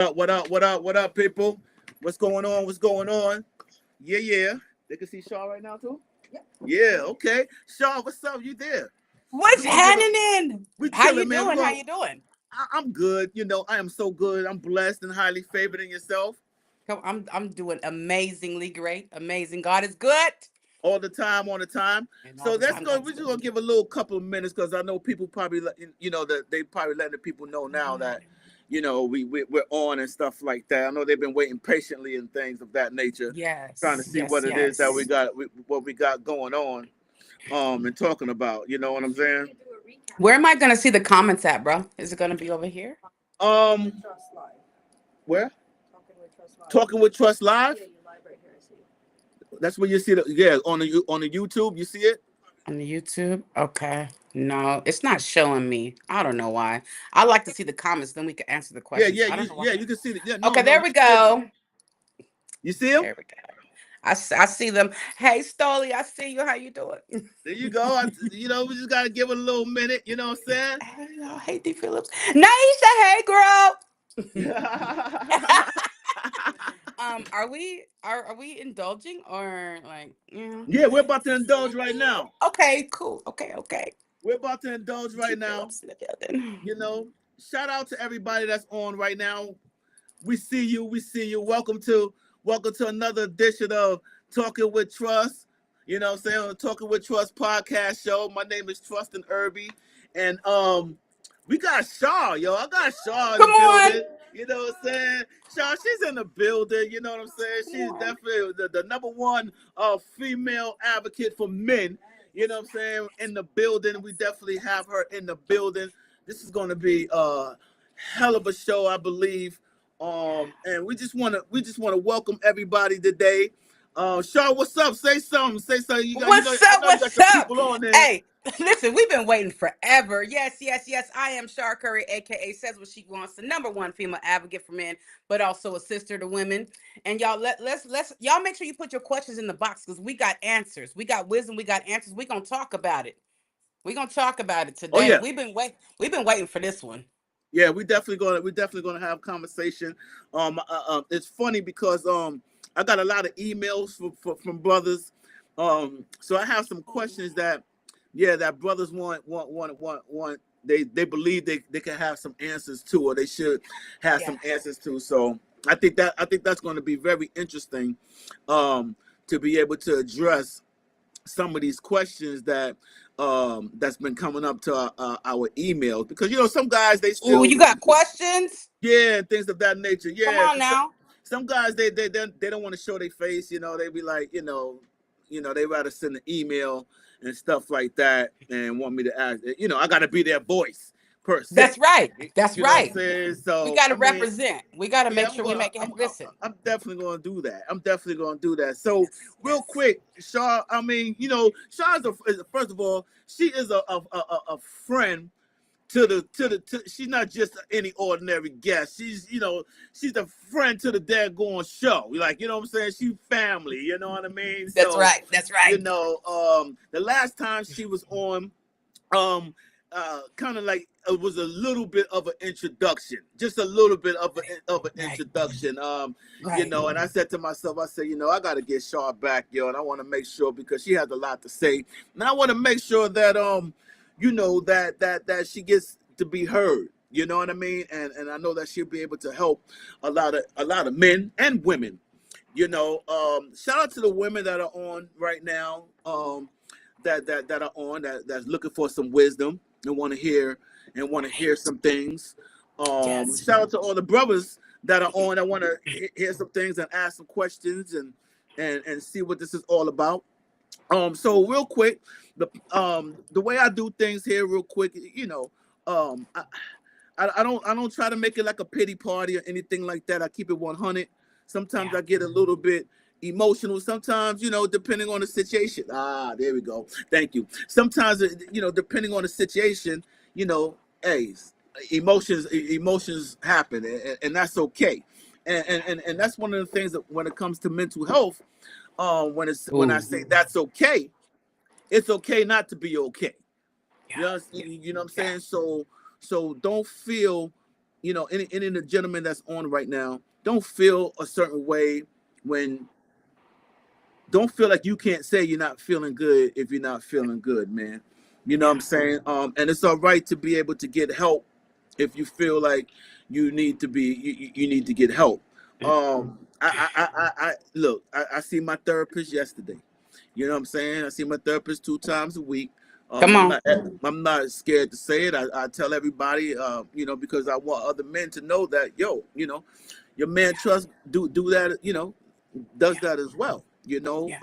What up, people? What's going on? What's going on? Yeah. They can see Shaw right now too. Yeah. Okay. Shaw, what's up? You there? What's We're gonna give a. happening? We How chilling, you man. We're doing? How going. you doing? I'm good. I am so good. I'm blessed and highly favored in yourself I'm doing amazingly great. Amazing. God is good. all the time. And all So the let's time go. God We're is just good. gonna give a little couple of minutes because I know people probably, that they probably letting the people know now that, we're on and stuff like that. I know they've been waiting patiently and things of that nature, trying to Yes, see yes, what it is that we yes. got, what we got going on, and talking about. You know what I'm saying? Where am I gonna see the comments at, bro? Is it gonna be over here? Um, where? Talking with Trust Live. That's where you see the on the YouTube. You see it? On the YouTube? Okay. No, it's not showing me. I don't know why. I like to see the comments, then we can answer the Yeah, questions. I don't know why. you can see it. Yeah, Okay, no, there we go. you see him? There we go. I see them. Hey, Stoli, I see you. How you doing? There you go. We just gotta give it a little minute. You know what Hey, y'all. Hey, D. Phillips. Naisha, hey, girl. I'm saying? Are we indulging or like Yeah, we're about to indulge right now. Okay, cool. Okay. We're about to indulge D. right now. Phillips in the building. You know, shout out to everybody that's on right now. We see you. We see you. Welcome to another edition of Talking with Trust. You know what I'm saying? On the Talking with Trust podcast show. My name is Trust and Irby. And we got Shaw, yo. I got Shaw in the Come on. building. You know what I'm saying? Shaw, she's in the building. You know what I'm saying? Come She's on. definitely the number one female advocate for men. You know what I'm saying? In the building. We definitely have her in the building. This is going to be a hell of a show, I believe. And we just want to welcome everybody today. Shaw, what's up? Say something. Say something. What's I up? know you got What's your up? people on there. Hey, listen, we've been waiting forever. Yes. I am Shar Curry, aka says what she wants, the number one female advocate for men, but also a sister to women. And y'all let's y'all make sure you put your questions in the box because we got answers. We got wisdom, we got answers. We're gonna talk about it. We're gonna talk about it Oh today. yeah, We've been waiting for this one. yeah. We definitely gonna have conversation. It's funny because I got a lot of emails from brothers. So I have some questions that brothers want. They believe they can have some answers to, or they should have Yeah. some answers to. So I think that's going to be very interesting, to be able to address some of these questions that's been coming up to our emails, because some guys they Ooh, still, you got questions? yeah, and things of that nature, Come yeah, on because now. some guys they don't want to show their face, they be like, they rather send an email and stuff like that and want me to ask, I got to be their voice per se. That's right. That's You know what I'm right. saying? We So got to I mean, represent. We got to yeah, make sure we make it. Listen. I'm definitely going to do that. I'm definitely going to do that. So Yes. real Yes. quick, Shaw. I mean, Shaw first of all, she is a friend to she's not just any ordinary guest. She's a friend to the daggone show. Like, what I'm saying? She's family. You know what I mean? That's So, right. That's right. the last time she was on, um kind of like it was a little bit of an introduction, just a little bit of an Right. introduction. Right. And I said to myself, I said, I got to get Shaw back, and I want to make sure, because she has a lot to say, and I want to make sure that that she gets to be heard. You know what I mean? And I know that she'll be able to help a lot of men and women. Shout out to the women that are on right now. That are on that's looking for some wisdom and want to hear some things. Yes. Shout out to all the brothers that are on. I want to hear some things and ask some questions and see what this is all about. So real quick, the way I do things here, real quick, um, I, I don't try to make it like a pity party or anything like that. I keep it 100. Sometimes Yeah. I get a little bit emotional. Sometimes, depending on the situation. There we go. Thank you. Sometimes, depending on the situation, hey, emotions happen, and that's okay. And that's one of the things that when it comes to mental health, when I Ooh. say that's okay, it's okay not to be okay. Yeah. You know, Yeah. you know what I'm Yeah. saying? So don't feel, any of the gentlemen that's on right now, don't feel a certain way when don't feel like you can't say you're not feeling good if you're not feeling good, man. You know what I'm Yeah. saying? And it's all right to be able to get help if you feel like you need to get help. I look, I see my therapist yesterday. You know what I'm saying? I see my therapist 2 times a week. Come on. I'm not scared to say it. I tell everybody, because I want other men to know that, your man trust do that, does Yeah. that as well. Yeah.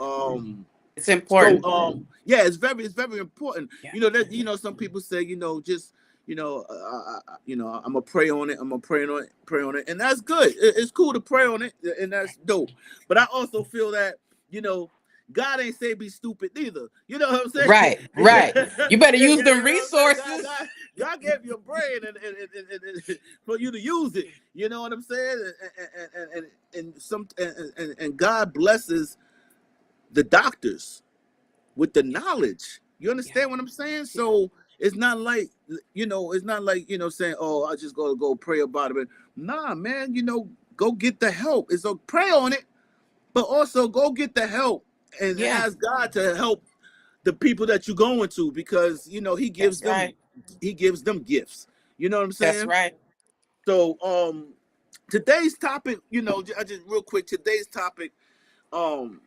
It's So important. yeah, it's very important. Yeah. That some people say, just I'm gonna pray on it. I'm gonna pray on it, and that's good. It's cool to pray on it, and that's dope. But I also feel that you know God ain't say be stupid neither. You know what I'm saying? Right. Right. You better Yeah, use yeah, them you know what I'm saying? God, resources. God, God gave you a brain and for you to use it. You know what I'm saying? And God blesses the doctors with the knowledge. You Yeah. understand what I'm saying? Yeah. So it's not like saying, oh, I just gotta go pray about it. Nah, man, go get the help. It's a pray on it, but also go get the help and Yeah. ask God to help the people that you're going to, because he gives That's them right. gifts. You know what I'm That's saying? right. So today's topic, I just real quick, today's topic, um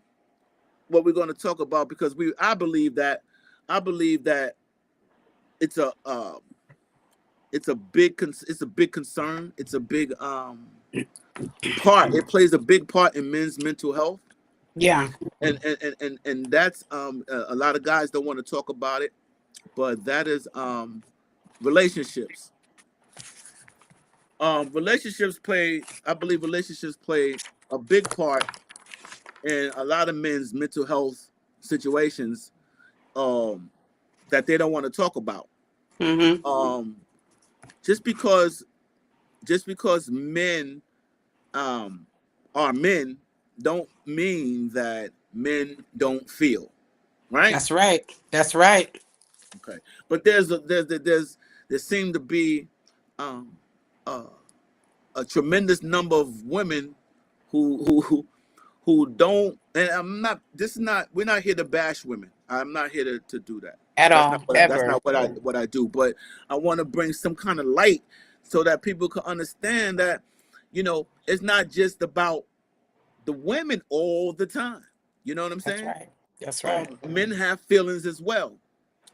what we're going to talk about, because I believe that it's a big concern. It's a big part. It plays a big part in men's mental health, Yeah. and that's a lot of guys don't want to talk about it, but that is relationships. Relationships play a big part in a lot of men's mental health situations, um that they don't want to talk about. Mm-hmm. um just because men um are men don't mean that men don't feel, right? That's right. That's right. Okay. But there seem to be um uh, a tremendous number of women who don't, and we're not here to bash women. I'm not here to do that. At That's not all. that's Ever. not what I do. But I want to bring some kind of light so that people can understand that it's not just about the women all the time. You know what I'm That's saying? right. That's right. Men have feelings as well.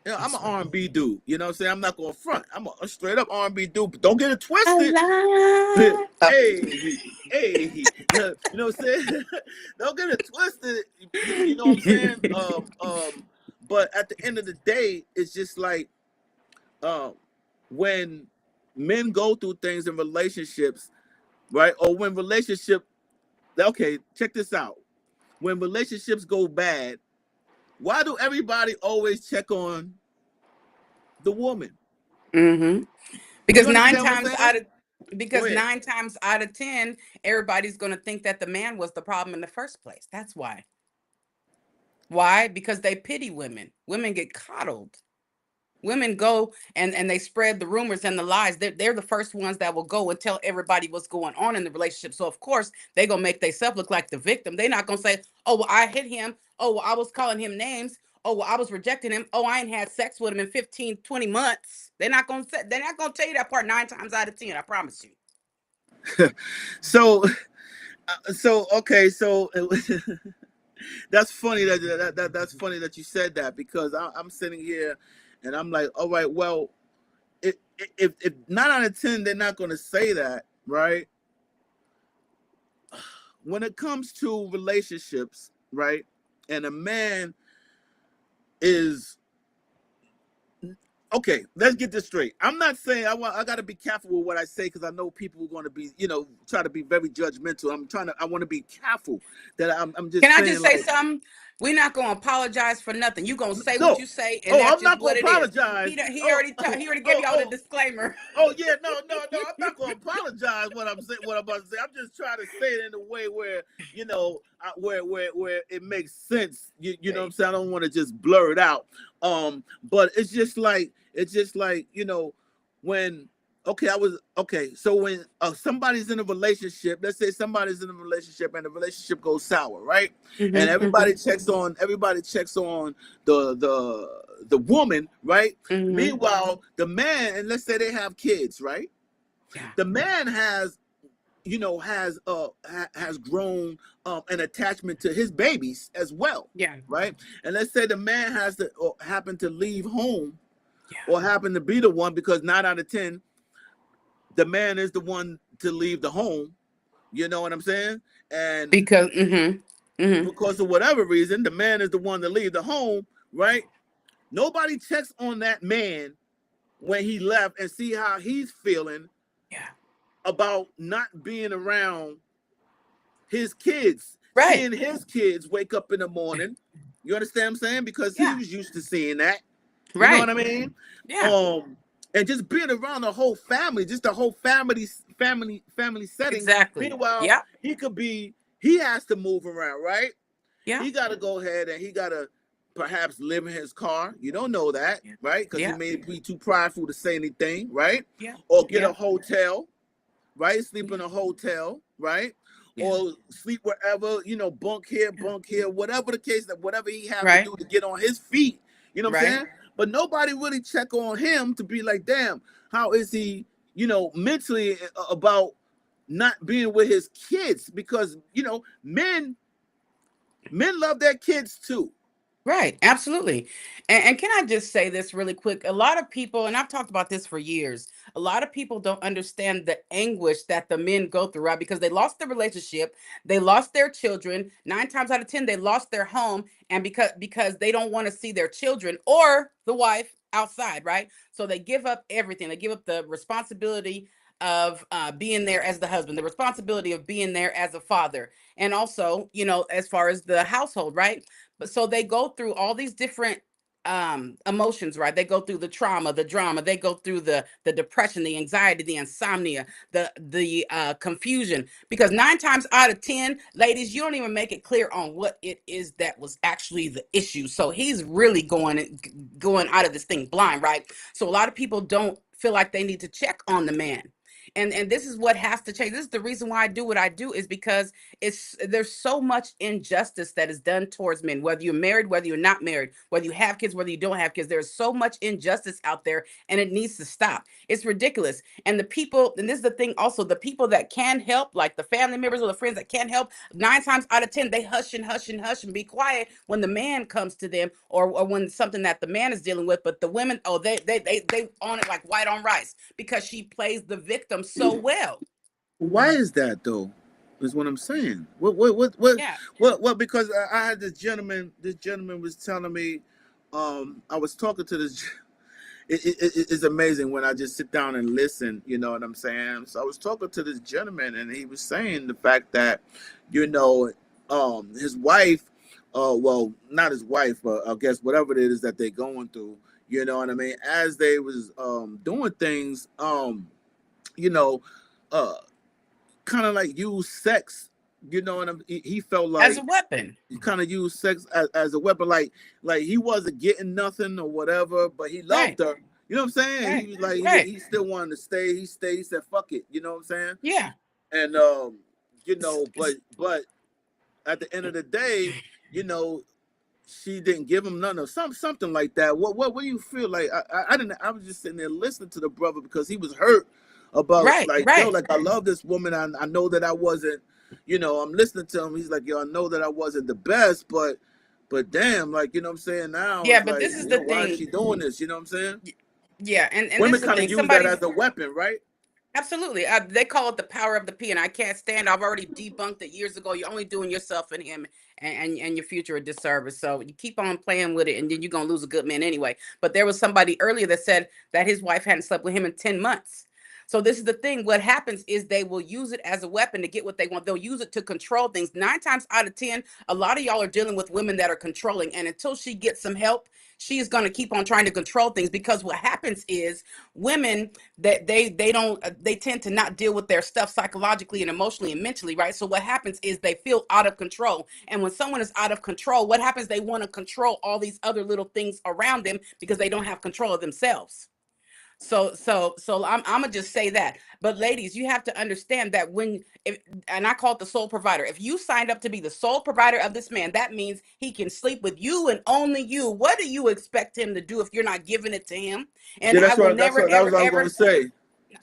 I'm an That's right. R&B dude. You know what I'm saying? I'm not going to front. I'm a straight up R&B dude, but don't get it twisted. Hey, Alive. hey, you know what I'm saying? Don't get it twisted. You know what I'm saying? But at the end of the day, it's just like, um, when men go through things in relationships, right? Or when okay, check this out. When relationships go bad, why do everybody always check on the woman? Mm-hmm. Because You nine understand what I'm times saying? out of Go because ahead. 9 times out of 10, everybody's gonna think that the man was the problem in the first place. That's why. Why? Because they pity women. Women get coddled. Women go and they spread the rumors and the lies. They're the first ones that will go and tell everybody what's going on in the relationship. So of course they gonna make themselves look like the victim. They're not gonna say, oh well, I hit him. Oh well, I was calling him names. Oh well, I was rejecting him. Oh, I ain't had sex with him in 15, 20 months. They're not gonna tell you that part 9 times out of 10. I promise you. So, okay, so that's funny that's funny that you said that, because I'm sitting here and I'm like, all right, well, if 9 out of 10 they're not going to say that, right? When it comes to relationships, right, and a man is okay, let's get this straight. I'm not saying I got to be careful with what I say, because I know people are going to be, try to be very judgmental. I want to be careful that I'm Can just I saying just say like, something? We're not gonna apologize for nothing. You gonna say what no, you say, and oh, that's I'm just not what going to it is. apologize. Oh, He already gave oh, y'all the oh, disclaimer. oh yeah, no, I'm not gonna apologize. What I'm about to say. I'm just trying to say it in a way where where it makes sense. You know what I'm Right. saying? I don't want to just blur it out. But it's just like when okay, I was okay. So when somebody's in a relationship, let's say somebody's in a relationship and the relationship goes sour, right? And Mm-hmm. everybody Mm-hmm. checks on the woman, right? Mm-hmm. Meanwhile, the man, and let's say they have kids, right? Yeah. The man has, has grown an attachment to his babies as well, Yeah. right? And let's say the man has to or happen to leave home Yeah. or happen to be the one, because 9 out of 10 the man is the one to leave the home. You know what I'm saying? And Because mm-hmm. Mm-hmm. because of whatever reason, the man is the one to leave the home, right? Nobody checks on that man when he left and see how he's feeling Yeah. about not being around his kids, Right. seeing his kids wake up in the morning. You understand what I'm saying? Because he Yeah. was used to seeing that. You know what Right. I mean? Yeah. Um, and just being around the whole family, just the whole family setting. Exactly. Meanwhile, Yep. he has to move around, right? Yeah. He got to go ahead and he got to perhaps live in his car. You don't know that, Yeah. right? Because he Yeah. may be too prideful to say anything, right? Yeah. Or get a Yeah. hotel, right? Sleep Yeah. in a hotel, right? Yeah. Or sleep wherever, Yeah. bunk here, whatever the case, that whatever he have to Right. do to get on his feet. You know what I'm Right. saying? But nobody really check on him to be like, damn, how is he, mentally about not being with his kids? Because, men love their kids too. Right, absolutely. And can I just say this really quick? A lot of people, and I've talked about this for years, a lot of people don't understand the anguish that the men go through, right? Because they lost the relationship, they lost their children. 9 times out of 10, they lost their home, and because they don't want to see their children or the wife outside, right? So they give up everything. They give up the responsibility of being there as the husband, the responsibility of being there as a father, and also, as far as the household, right? But so they go through all these different emotions, right? They go through the trauma, the drama, they go through the depression, the anxiety, the insomnia, the confusion, because 9 times out of 10, ladies, you don't even make it clear on what it is that was actually the issue. So he's really going out of this thing blind, right? So a lot of people don't feel like they need to check on the man. And this is what has to change. This is the reason why I do what I do, is because there's so much injustice that is done towards men, whether you're married, whether you're not married, whether you have kids, whether you don't have kids. There's so much injustice out there, and it needs to stop. It's ridiculous. And the people, and this is the thing also, the people that can help, like the family members or the friends that can help, 9 times out of 10 they hush and hush and hush and be quiet when the man comes to them, or when something that the man is dealing with. But the women, oh, they on it like white on rice, because she plays the victim so well. Why is that though? Is what I'm saying. What Yeah. because I had this gentleman. This gentleman was telling me. I was talking to this. It's amazing when I just sit down and listen. You know what I'm saying? So I was talking to this gentleman, and he was saying the fact that, you know, his wife, well, not his wife, but I guess whatever it is that they're going through. You know what I mean? As they was doing things, you know, uh kind of like use sex. You know, and he felt As like a weapon. he kind of used sex as a weapon, like he wasn't getting nothing or whatever, but he loved Right. her. You know what I'm saying? He Right. was like Right. he still wanted to stay. He stayed. He said, "Fuck it." You know what I'm saying? Yeah. And S- s- but at the end of the day, you know, she didn't give him none of something like that. What do you feel like? I didn't. I was just sitting there listening to the brother because he was hurt about Right. like, yo, Right. like I love this woman. I know that I wasn't, I'm listening to him. He's like, yo, I know that I wasn't the best, but damn, like, you know what I'm saying? Now Yeah, it's but like, this is the why is thing. she doing this? You know what I'm saying? Yeah, and this Women is the kind of thing. use that Somebody. as a weapon, right? Absolutely. They call it the power of the P, and I can't stand. I've already debunked it years ago. You're only doing yourself and him and your future a disservice. So you keep on playing with it, and then you're gonna lose a good man anyway. But there was somebody earlier that said that his wife hadn't slept with him in 10 months. So this is the thing. What happens is they will use it as a weapon to get what they want. They'll use it to control things. 9 times out of 10, a lot of y'all are dealing with women that are controlling, and until she gets some help, she is going to keep on trying to control things, because what happens is women, that they don't they tend to not deal with their stuff psychologically and emotionally and mentally, right? So what happens is they feel out of control, and when someone is out of control, what happens, they want to control all these other little things around them because they don't have control of themselves. So I'm gonna just say that. But ladies, you have to understand that and I call it the sole provider. If you signed up to be the sole provider of this man, that means he can sleep with you and only you. What do you expect him to do if you're not giving it to him? And Yeah, I that's will what never, that ever, was what I was going ever to say.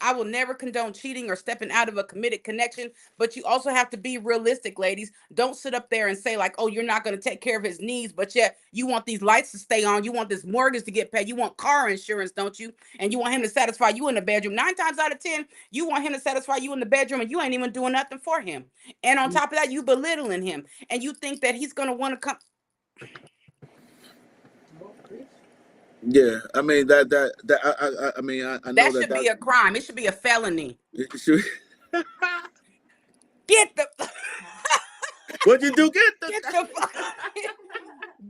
I will never condone cheating or stepping out of a committed connection, but you also have to be realistic, ladies. Don't sit up there and say, like, oh, you're not going to take care of his needs, but yet you want these lights to stay on. You want this mortgage to get paid. You want car insurance, don't you? And you want him to satisfy you in the bedroom. 9 times out of 10, you want him to satisfy you in the bedroom, and you ain't even doing nothing for him. And on top of that, you belittling him. And you think that he's going to want to come. Yeah, I mean I mean I know That that should be a crime. It should be a felony. it should. Get the What you do? get the fuck.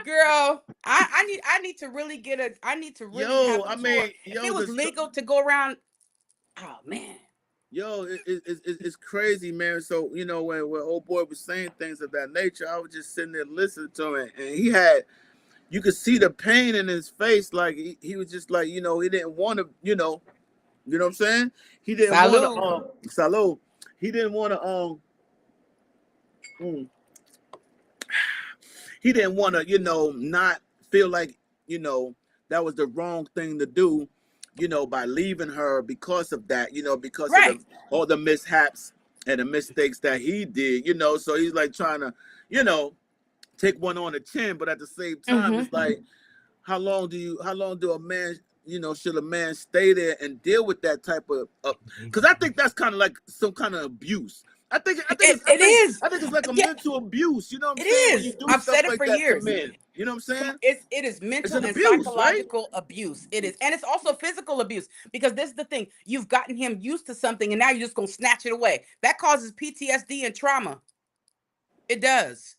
Girl, I need to really I need to really Yo, have a I tour. mean, If yo, it was legal to go around, oh man. yo, it's crazy, man. So when old boy was saying things of that nature, I was just sitting there listening to him, and you could see the pain in his face, like he was just like, he didn't want to, what I'm saying? He didn't want to, Salud. salud. He didn't want to, mm, he didn't want to, not feel like, that was the wrong thing to do, by leaving her because of that, because of Right. all the mishaps and the mistakes that he did, so he's like trying to, take one on the chin, but at the same time, Mm-hmm. it's like, how long do a man, should a man stay there and deal with that type of, because I think that's kind of like some kind of abuse. It is. I think it's like a Yeah, mental abuse. You know what I'm it saying? When you is. do I've stuff said it like for that to years. men, you know what I'm Come on, saying? it is It's mental an and abuse, right? psychological abuse. It is, and it's also physical abuse because this is the thing. You've gotten him used to something, and now you're just gonna snatch it away. That causes PTSD and trauma. It does.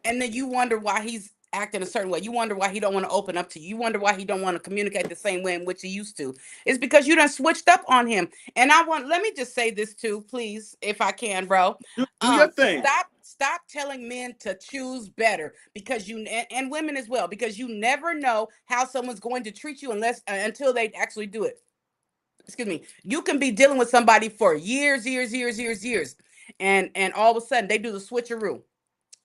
And then you wonder why he's acting a certain way. You wonder why he don't want to open up to you. You wonder why he don't want to communicate the same way in which he used to. It's because you done switched up on him. And let me just say this too, please, if I can, bro. Do your thing. Stop telling men to choose better because and women as well, because you never know how someone's going to treat you until they actually do it. Excuse me. You can be dealing with somebody for years, years, years, years, years, and all of a sudden they do the switcheroo.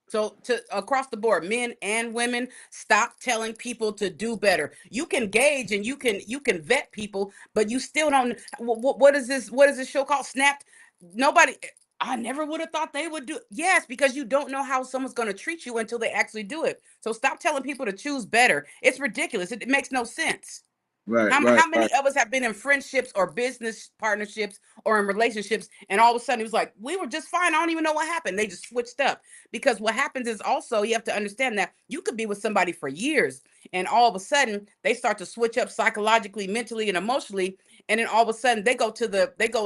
So to across the board, men and women, stop telling people to do better. You can gauge and you can vet people, but you still don't. What is this? What is this show called? Snapped. Nobody. I never would have thought they would do. Yes, because you don't know how someone's going to treat you until they actually do it. So stop telling people to choose better. It's ridiculous. It makes no sense. Right, How right, many right, of us have been in friendships or business partnerships or in relationships, and all of a sudden it was like we were just fine. I don't even know what happened. They just switched up. Because what happens is also you have to understand that you could be with somebody for years, and all of a sudden they start to switch up psychologically, mentally, and emotionally, and then all of a sudden they go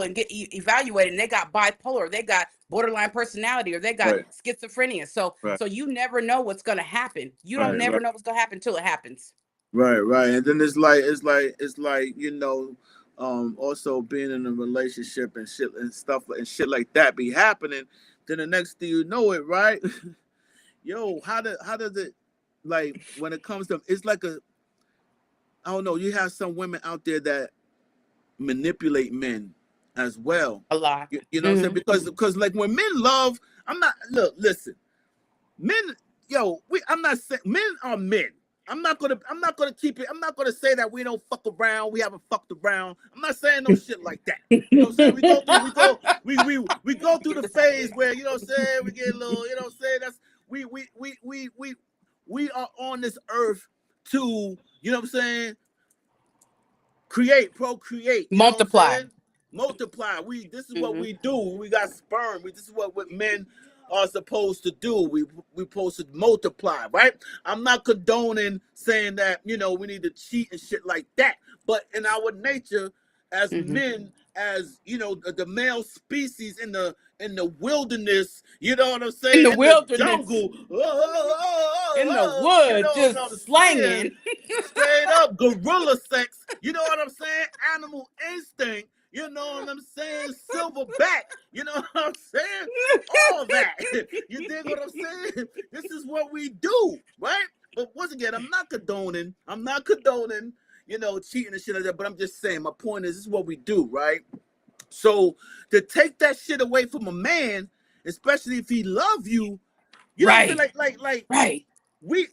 and get evaluated, and they got bipolar, they got borderline personality, or they got right, schizophrenia. So right, so you never know what's going to happen. You don't right, never right. know what's going to happen until it happens. Right, right. And then it's like, also being in a relationship and shit and stuff and shit like that be happening. Then the next thing you know it, right? Yo, how does it, like, when it comes to, it's like I don't know, you have some women out there that manipulate men as well. A lot. You know what I'm saying? Hmm. Because like when men love, I'm not, look, listen, men, I'm not saying men are men. I'm not gonna keep it. I'm not gonna say that we don't fuck around. We haven't fucked around. I'm not saying no shit like that. You know what I'm saying? We go through Get the this out of phase here. where, what I'm saying, we get a little, what I'm saying, that's we are on this earth to, what I'm saying, create, procreate, you know what I'm Multiply. saying? Multiply. This is what Hmm. we do. We got sperm. This is what men are supposed to do. We supposed to multiply, right? I'm not condoning saying that, we need to cheat and shit like that. But in our nature as Hmm. men, as the male species in the wilderness, you know what I'm In saying, the in the wilderness, jungle, in the you wood, know what I'm just saying? slanging. Straight up gorilla sex. You know what I'm saying? Animal instinct. You know what I'm saying? Silverback. You know what I'm saying? All that. You dig what I'm saying? This is what we do, right? But once again, I'm not condoning. I'm not condoning. cheating and shit like that. But I'm just saying, my point is, this is what we do, right? So to take that shit away from a man, especially if he love you, you know what I'm saying? Right. Right. We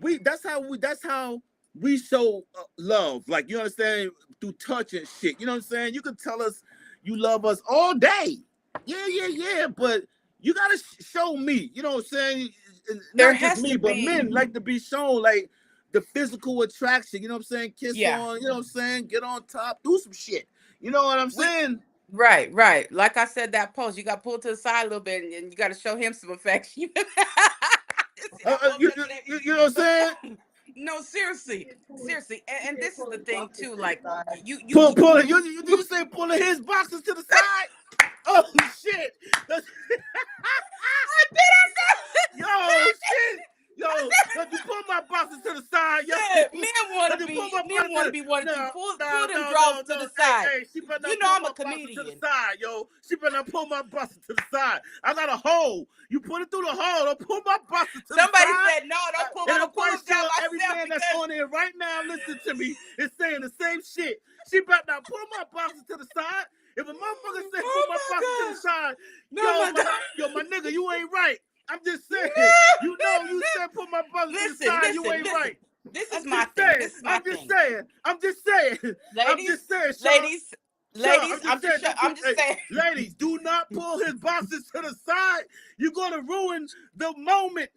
we that's how we show love. Like, you understand, through touch and shit. You know what I'm saying? You can tell us you love us all day. Yeah. But you gotta show me. You know what I'm saying? There Not just has me, to but be. men like to be shown, like, the physical attraction. You know what I'm saying? Kiss Yeah. on. You know what I'm saying? Get on top. Do some shit. You know what I'm We saying? right. Like I said, that post, you got pulled to the side a little bit, and you got to show him some affection. See that post yesterday? You know what I'm saying? No, seriously, and this is the thing too. Like Pull it. Did you say pulling his boxes to the side? Oh shit! That's- Yo, shit! Yo, let me pull my boxes to the side, yo. Men want Let to me pull be my men want to be wanting to no, pull them no, draws no, to no. the side. Hey, she better You not know pull I'm my a boxes to the comedian. side, yo. She better not pull my boxes to the side. I got a hole. You put it through the hole. Don't pull my boxes to the Somebody side. said no, don't pull. I And I'm don't pull quite them down sure every myself man that's because on here right now listening to me is saying the same shit. She better not pull my boxes to the side. If a motherfucker say pull oh my my boxes to the gosh, side, no my god. my nigga, you ain't right. I'm just saying. You said put my boxes to the side. You ain't Listen. right. This is I'm my just thing. saying. This is my thing. I'm just saying. I'm Ladies, just saying, Sean. ladies, Sean, I'm ladies. just saying. Don't you, I'm just hey, saying. ladies, do not pull his boxes to the side. You're gonna ruin the moment.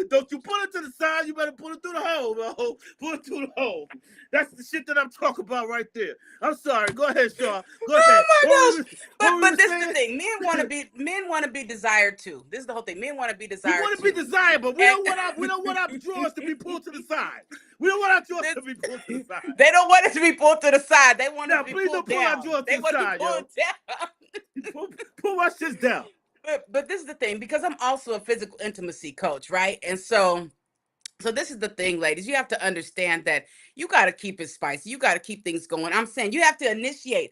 Don't you pull it to the side? You better pull it through the hole, bro. Pull it through the hole. That's the shit that I'm talking about right there. I'm sorry. Go ahead, Sean. Go Oh ahead. my gosh. What we But were this is the saying? thing. Men want to be desired too. This is the whole thing. Men want to be We desired want to be too. desired, but And we don't want our drawers to be pulled to the side. We don't want our drawers this, to be pulled to the side. they don't want it to be pulled to the side. They want it Now, to be please don't pulled pull our down. drawers They to the want to be side, pulled yo. down. Pull our shit down. But this is the thing, because I'm also a physical intimacy coach, right? And so this is the thing, ladies. You have to understand that you got to keep it spicy. You got to keep things going. I'm saying you have to initiate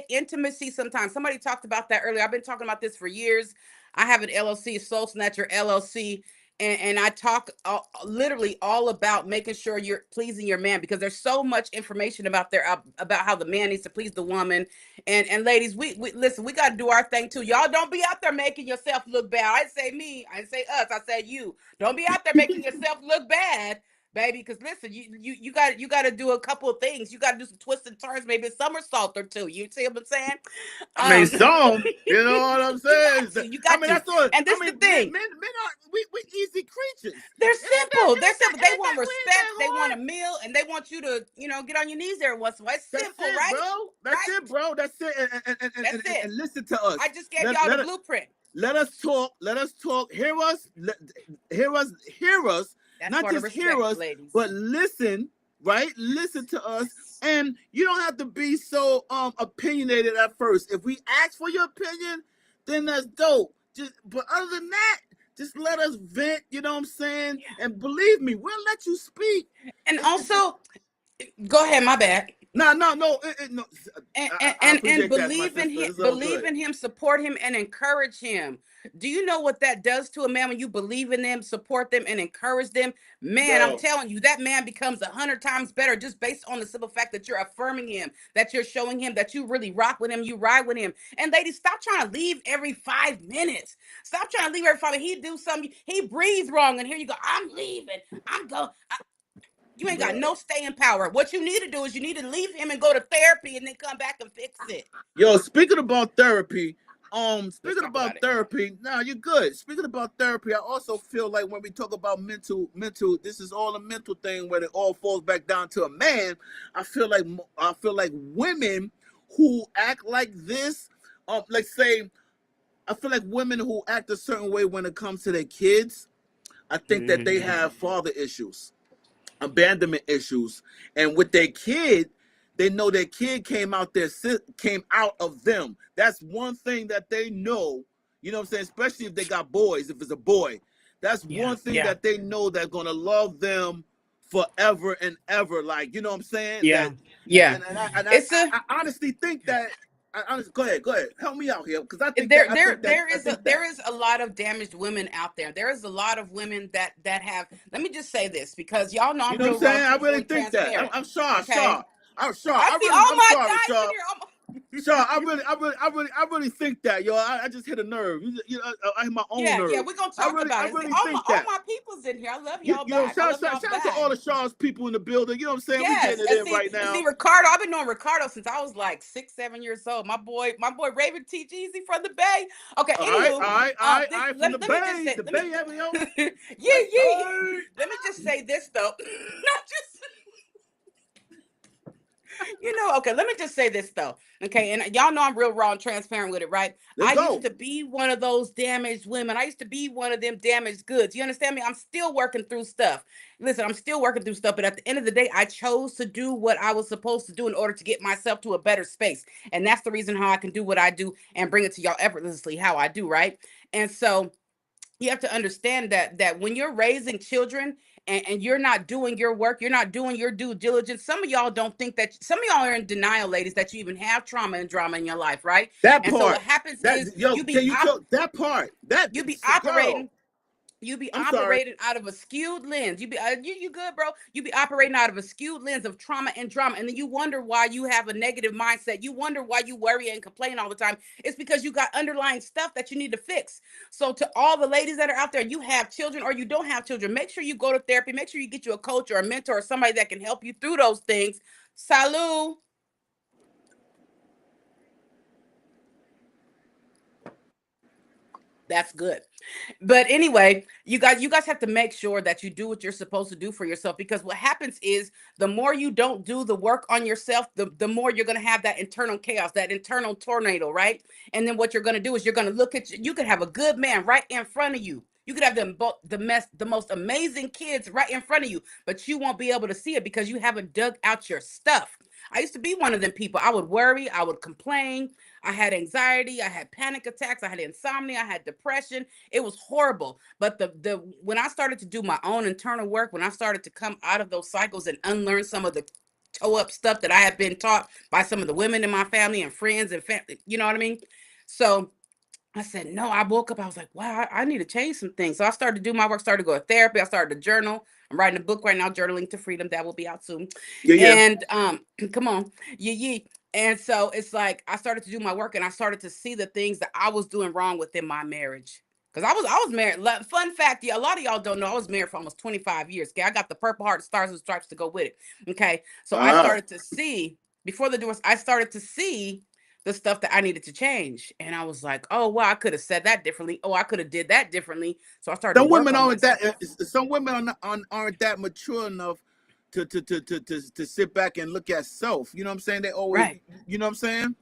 intimacy sometimes. Somebody talked about that earlier. I've been talking about this for years. I have an LLC, Soul Snatcher LLC, and I talk literally all about making sure you're pleasing your man, because there's so much information about how the man needs to please the woman. And ladies, we listen. We got to do our thing too. Y'all don't be out there making yourself look bad. I say me. I say us. I say you. Don't be out there making yourself look bad, baby. Because listen, you got to do a couple of things. You got to do some twists and turns, maybe a somersault or two. You see what I'm saying? I mean, Um, some, you know what I'm you saying? got to. You I got mean, to. that's all. And I this is the mean, thing. men are we easy creatures. They're simple. It They're ain't that, simple. it They ain't want that, we ain't respect. that They want hard. a meal, and they want you to, get on your knees there once in a while. It's That's simple, it, right? bro. That's Right? it, bro. That's it. That's it. And listen to us. I just gave Let y'all the let it, blueprint. let us talk. Let us talk. Hear us. Hear us. That's Not part of just hear respect, us, ladies. but listen. Right? Listen to us, and you don't have to be so opinionated at first. If we ask for your opinion, then that's dope. But other than that, just let us vent. You know what I'm saying? And believe me, we'll let you speak. And It's also, go ahead. My bad. no. No. and I and appreciate that, my believe in sister. him, It's all good. support him, and encourage him. Do you know what that does to a man when you believe in them, support them, and encourage them? Man, I'm Bro. telling you, that man becomes 100 times better just based on the simple fact that you're affirming him, that you're showing him that you really rock with him, you ride with him. And ladies, stop trying to leave every 5 minutes. Stop trying to leave every 5 minutes. He do something, he breathes wrong, and here you go. I'm leaving. I'm going. You ain't got Bro. no staying power. What you need to do is you need to leave him and go to therapy and then come back and fix it. Yo, speaking about therapy, Let's speaking talk about about it. therapy, nah, you're good. Speaking about therapy, I also feel like when we talk about mental, this is all a mental thing when it all falls back down to a man. I feel like women who act like this, let's say, I feel like women who act a certain way when it comes to their kids, I think that they Mm-hmm. have father issues, abandonment issues, and with their kid, they know their kid came out of them. That's one thing that they know. You know what I'm saying? Especially if they got boys, if it's a boy, that's Yeah, one thing yeah, that they know that's gonna love them forever and ever. Like, you know what I'm saying? yeah, That yeah. and I It's a honestly think that. Go ahead, help me out here, because I think that there I there think that there I is a think that. there is a lot of damaged women out there. There is a lot of women that have, let me just say this, because y'all know You I'm know what I'm real raw, saying? I truthful, really and think that. transparent. I'm sorry, Okay, I'm sorry. I see all I'm my sorry, guys in Shaw. here. Shaw, I really think that, yo. I just hit a nerve. I hit my own Yeah, yeah, nerve. we're gonna talk I about it. See, really think all that. my people's in here. I love y'all You know, back. I love y'all shout out to back. all the Shaw's people in the building. You know what I'm saying? We Yes, getting it in right and see now. Ricardo. I've been knowing Ricardo since I was like 6, 7 years old. My boy Raven T. Jeezy from the Bay. Okay, anywho, All right. From the let me just Bay, say, the let me, Bay Area. yeah, Yes, yeah. sir. Let me just say this though. Not just, okay, let me just say this though. Okay, and y'all know I'm real raw and transparent with it, right? Let's I used go. to be one of those damaged women. I used to be one of them damaged goods. You understand me? I'm still working through stuff. Listen, I'm still working through stuff, but at the end of the day, I chose to do what I was supposed to do in order to get myself to a better space. And that's the reason how I can do what I do and bring it to y'all effortlessly how I do, right? And so you have to understand that when you're raising children and you're not doing your work, you're not doing your due diligence. Some of y'all don't think that, some of y'all are in denial, ladies, that you even have trauma and drama in your life, right? That And so what part. happens That is yo, can you tell that part? That you be girl. operating you be I'm sorry. operating out of a skewed lens. You good, bro? You be operating out of a skewed lens of trauma and drama, and then you wonder why you have a negative mindset. You wonder why you worry and complain all the time. It's because you got underlying stuff that you need to fix. So to all the ladies that are out there, you have children or you don't have children, make sure you go to therapy. Make sure you get you a coach or a mentor or somebody that can help you through those things. Salud. That's good. But anyway, you guys have to make sure that you do what you're supposed to do for yourself, because what happens is the more you don't do the work on yourself, the more you're going to have that internal chaos, that internal tornado, right? And then what you're going to do is you're going to look at you could have a good man right in front of you. You could have the most amazing kids right in front of you, but you won't be able to see it because you haven't dug out your stuff. I used to be one of them people. I would worry, I would complain, I had anxiety, I had panic attacks, I had insomnia, I had depression. It was horrible. But the when I started to do my own internal work, when I started to come out of those cycles and unlearn some of the toe up stuff that I had been taught by some of the women in my family and friends and family, you know what I mean? So I said, no, I woke up. I was like, wow, I need to change some things. So I started to do my work, started to go to therapy. I started to journal. I'm writing a book right now, Journaling to Freedom. That will be out soon. Yeah, yeah. And come on, yeah. And so it's like I started to do my work and I started to see the things that I was doing wrong within my marriage. Because I was married. Fun fact, yeah, a lot of y'all don't know I was married for almost 25 years. Okay, I got the Purple Heart, Stars and Stripes to go with it. Okay, so I Uh-huh. started to see before the divorce. I started to see the stuff that I needed to change. And I was like, oh wow, I could have said that differently. Oh, I could have did that differently. So I started to Some work women on aren't that. myself. Some women aren't that mature enough to sit back and look at self. You know what I'm saying? They always. Right. You know what I'm saying?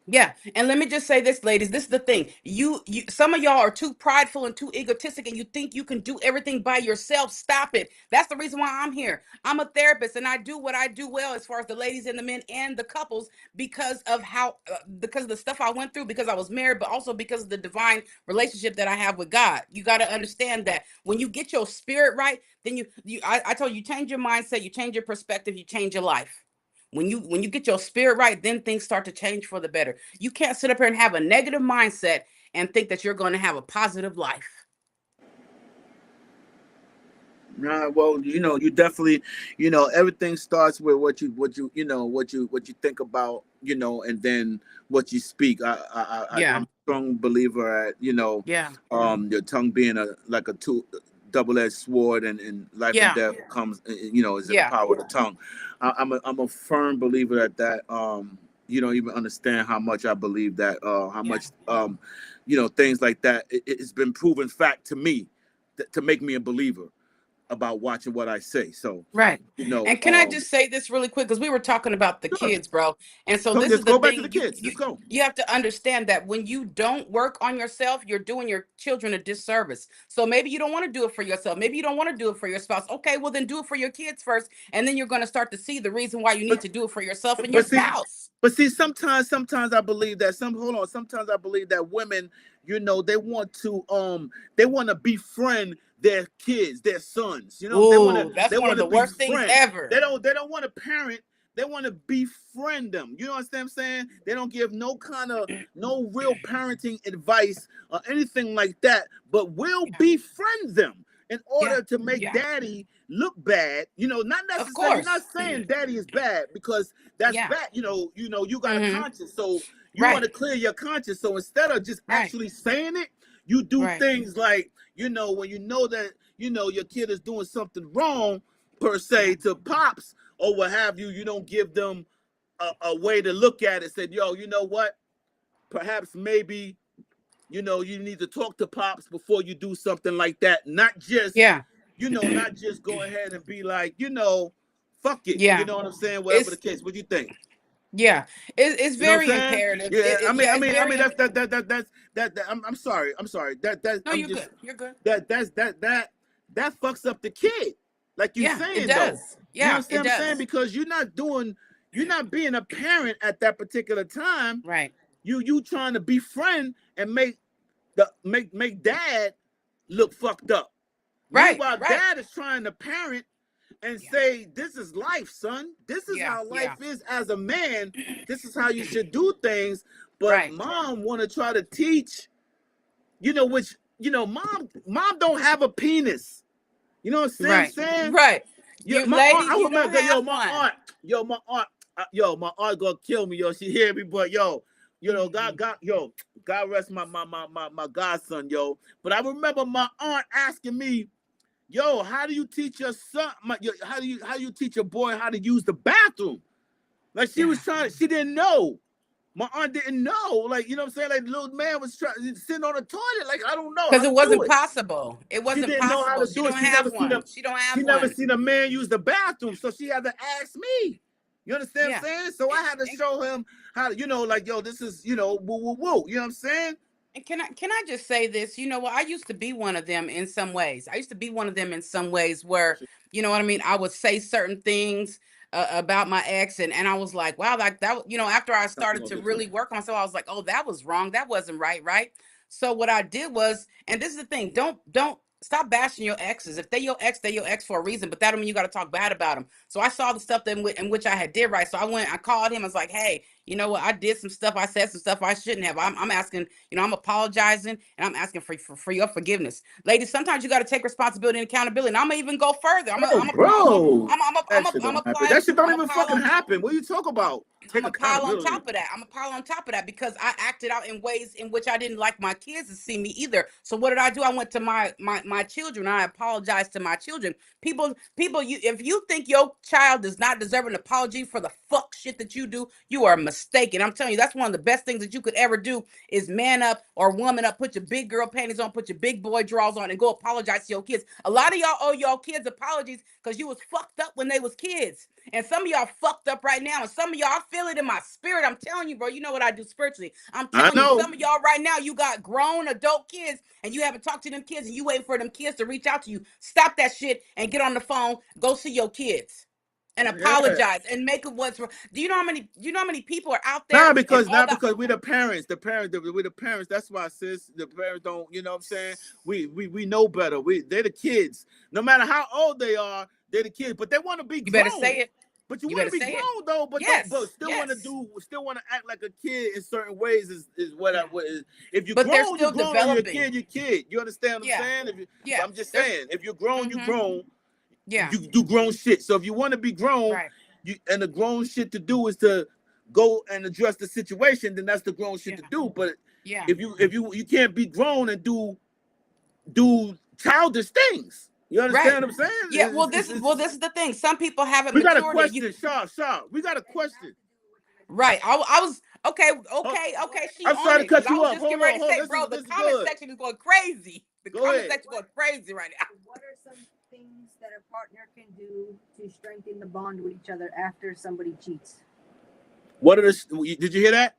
Yeah, and let me just say this, ladies. This is the thing. You, some of y'all are too prideful and too egotistic, and you think you can do everything by yourself. Stop it. That's the reason why I'm here. I'm a therapist, and I do what I do well, as far as the ladies and the men and the couples, because of because of the stuff I went through, because I was married, but also because of the divine relationship that I have with God. You got to understand that when you get your spirit right, then I told you, you change your mindset, you change your perspective, you change your life. When you get your spirit right, then things start to change for the better. You can't sit up here and have a negative mindset and think that you're going to have a positive life. Nah, well, you definitely, everything starts with what you think about, and then what you speak. I'm Yeah. a strong believer at, Yeah. your tongue being like a double-edged sword, and life and Yeah. death comes, is in the Yeah. power of the tongue. I'm a firm believer at that. You don't even understand how much I believe that, how Yeah. much, things like that. It's been proven fact to me to make me a believer about watching what I say. So, Right. you know, And can I um, just say this really quick? Because we were talking about the sure. kids, bro. And so this Let's is the go back to the thing. kids. Let's go. You have to understand that when you don't work on yourself, you're doing your children a disservice. So maybe you don't want to do it for yourself. Maybe you don't want to do it for your spouse. Okay, well then do it for your kids first, and then you're going to start to see the reason why you need But to do it for yourself and your but see, spouse. sometimes I believe that hold on. Sometimes I believe that women, they want to befriend their kids, their sons. Ooh, that's they one want of to the worst things befriend. ever. They don't want to parent. They want to befriend them. You know what I'm saying? They don't give no real parenting advice or anything like that, but will Yeah. befriend them in Yeah. order to make Yeah. daddy look bad. Not Of necessarily. You're not course. saying daddy is bad because that's Yeah. bad. You got a Mm-hmm. conscience, so you want Right. to clear your conscience. So instead of just Right. actually saying it, you do Right. things like when you know that your kid is doing something wrong per Yeah. se to pops or what have you. You don't give them a way to look at it. Said, yo, you know what? Perhaps maybe you need to talk to pops before you do something like that. Yeah. Not just go ahead and be like, fuck it. You Yeah. know what I'm saying? Whatever the It's case. What do you think? yeah. It's You know what very I'm saying? imperative. Yeah. Yeah. It's very. That's. I'm sorry. I'm sorry. No, I'm you're just good. You're good. that fucks up the kid. Like you Yeah. It saying though. does. You Yeah. understand It what I'm saying? does. Because you're not being a parent at that particular time. Right. You trying to befriend and make dad look fucked up. Right. Meanwhile, Right. dad is trying to parent and Yeah. say, "This is life, son. This is Yeah. how Yeah. life is as a man. This is how you should do things." But Right. mom want to try to teach, which mom don't have a penis. You know what I'm Right. saying? Right. Yeah, You my aunt. ladies, I you don't remember, have one. my aunt, my aunt gonna kill me, yo. She hear me, but yo, Mm-hmm. God rest my godson, yo. But I remember my aunt asking me, yo, how do you teach your son? How do you teach your boy how to use the bathroom? Like Yeah. she didn't know. My aunt didn't know. Like, you know what I'm saying? Like the little man was sitting on the toilet. Like, I don't know Because how it to do wasn't it. possible. It She wasn't didn't know how possible. to She do it. don't have one. She don't She have never one. seen a man use the bathroom, so she had to ask me. You understand what Yeah. I'm saying? So And, I had to and show him how to, like, yo, this is, woo woo woo. You know what I'm saying? And can I just say this? You know what? I used to be one of them in some ways. I used to be one of them in some ways where, you know what I mean, I would say certain things about my ex, and I was like, wow, like that, after I Something started gonna to get to really it. work on myself, I was like, oh, that was wrong. That wasn't right, right? So what I did was, and this is the thing, don't stop bashing your exes. If they your ex for a reason, but that don't mean you got to talk bad about them. So I saw the stuff that in which I had did right. So I called him. I was like, hey, you know what? I did some stuff. I said some stuff I shouldn't have. I'm asking, I'm apologizing and I'm asking for your forgiveness. Ladies, sometimes you got to take responsibility and accountability. And I'm gonna even go further. I'm a, Oh, I'm a pile on, bro. I'm That a, shit I'm a don't happen. pile, That shit don't I'm a even pile fucking on top. happen. What are you talk about? I'm Take a pile on accountability. top of that. I'm a pile on top of that because I acted out in ways in which I didn't like my kids to see me either. So what did I do? I went to my children. I apologized to my children. People, if you think your child does not deserve an apology for the fuck shit that you do, you are mistaken. I'm telling you, that's one of the best things that you could ever do is man up or woman up, put your big girl panties on, put your big boy drawers on, and go apologize to your kids. A lot of y'all owe y'all kids apologies because you was fucked up when they was kids. And some of y'all fucked up right now. And some of y'all, I feel it in my spirit. I'm telling you, bro, you know what I do spiritually. I'm I telling you, know. some of y'all right now, you got grown adult kids and you haven't talked to them kids and you waiting for them kids to reach out to you. Stop that shit and get on the phone. Go see your kids and Yeah. apologize and make it what's wrong. Do you know how many people are out there Not and because all not the because we're the parents. We're the parents. That's why, sis. The parents don't. You know what I'm saying? We know better. They're the kids. No matter how old they are, they're the kids. But they want to be you better grown. say it. But you You want better to be say it. grown though. But don't. But Yes. still want to Yes. do. Still want to act like a kid in certain ways. Is what I. Yeah. What is, if you're But they're grown, you're still grown. If you're a developing. kid, you're a kid. You understand what I'm Yeah. saying? Yeah. I'm just There's saying. If you're grown, you're mm-hmm. grown. Yeah. You do grown shit. So if you want to be grown, Right. and the grown shit to do is to go and address the situation, then that's the grown shit Yeah. to do. But Yeah. if you can't be grown and do childish things, you understand Right. what I'm saying? Yeah. Well, this is the thing. Some people haven't We got a matured it. question, Shaw. We got a question. Right. I was okay. Oh, Okay. She I'm on sorry to it because cut I you was off. just getting Hold ready on, to hold on. say, This bro, is the this is comment good. section is going crazy. The Go comment ahead. section going crazy right now. What are some things that a partner can do to strengthen the bond with each other after somebody cheats? What are the? Did you hear that?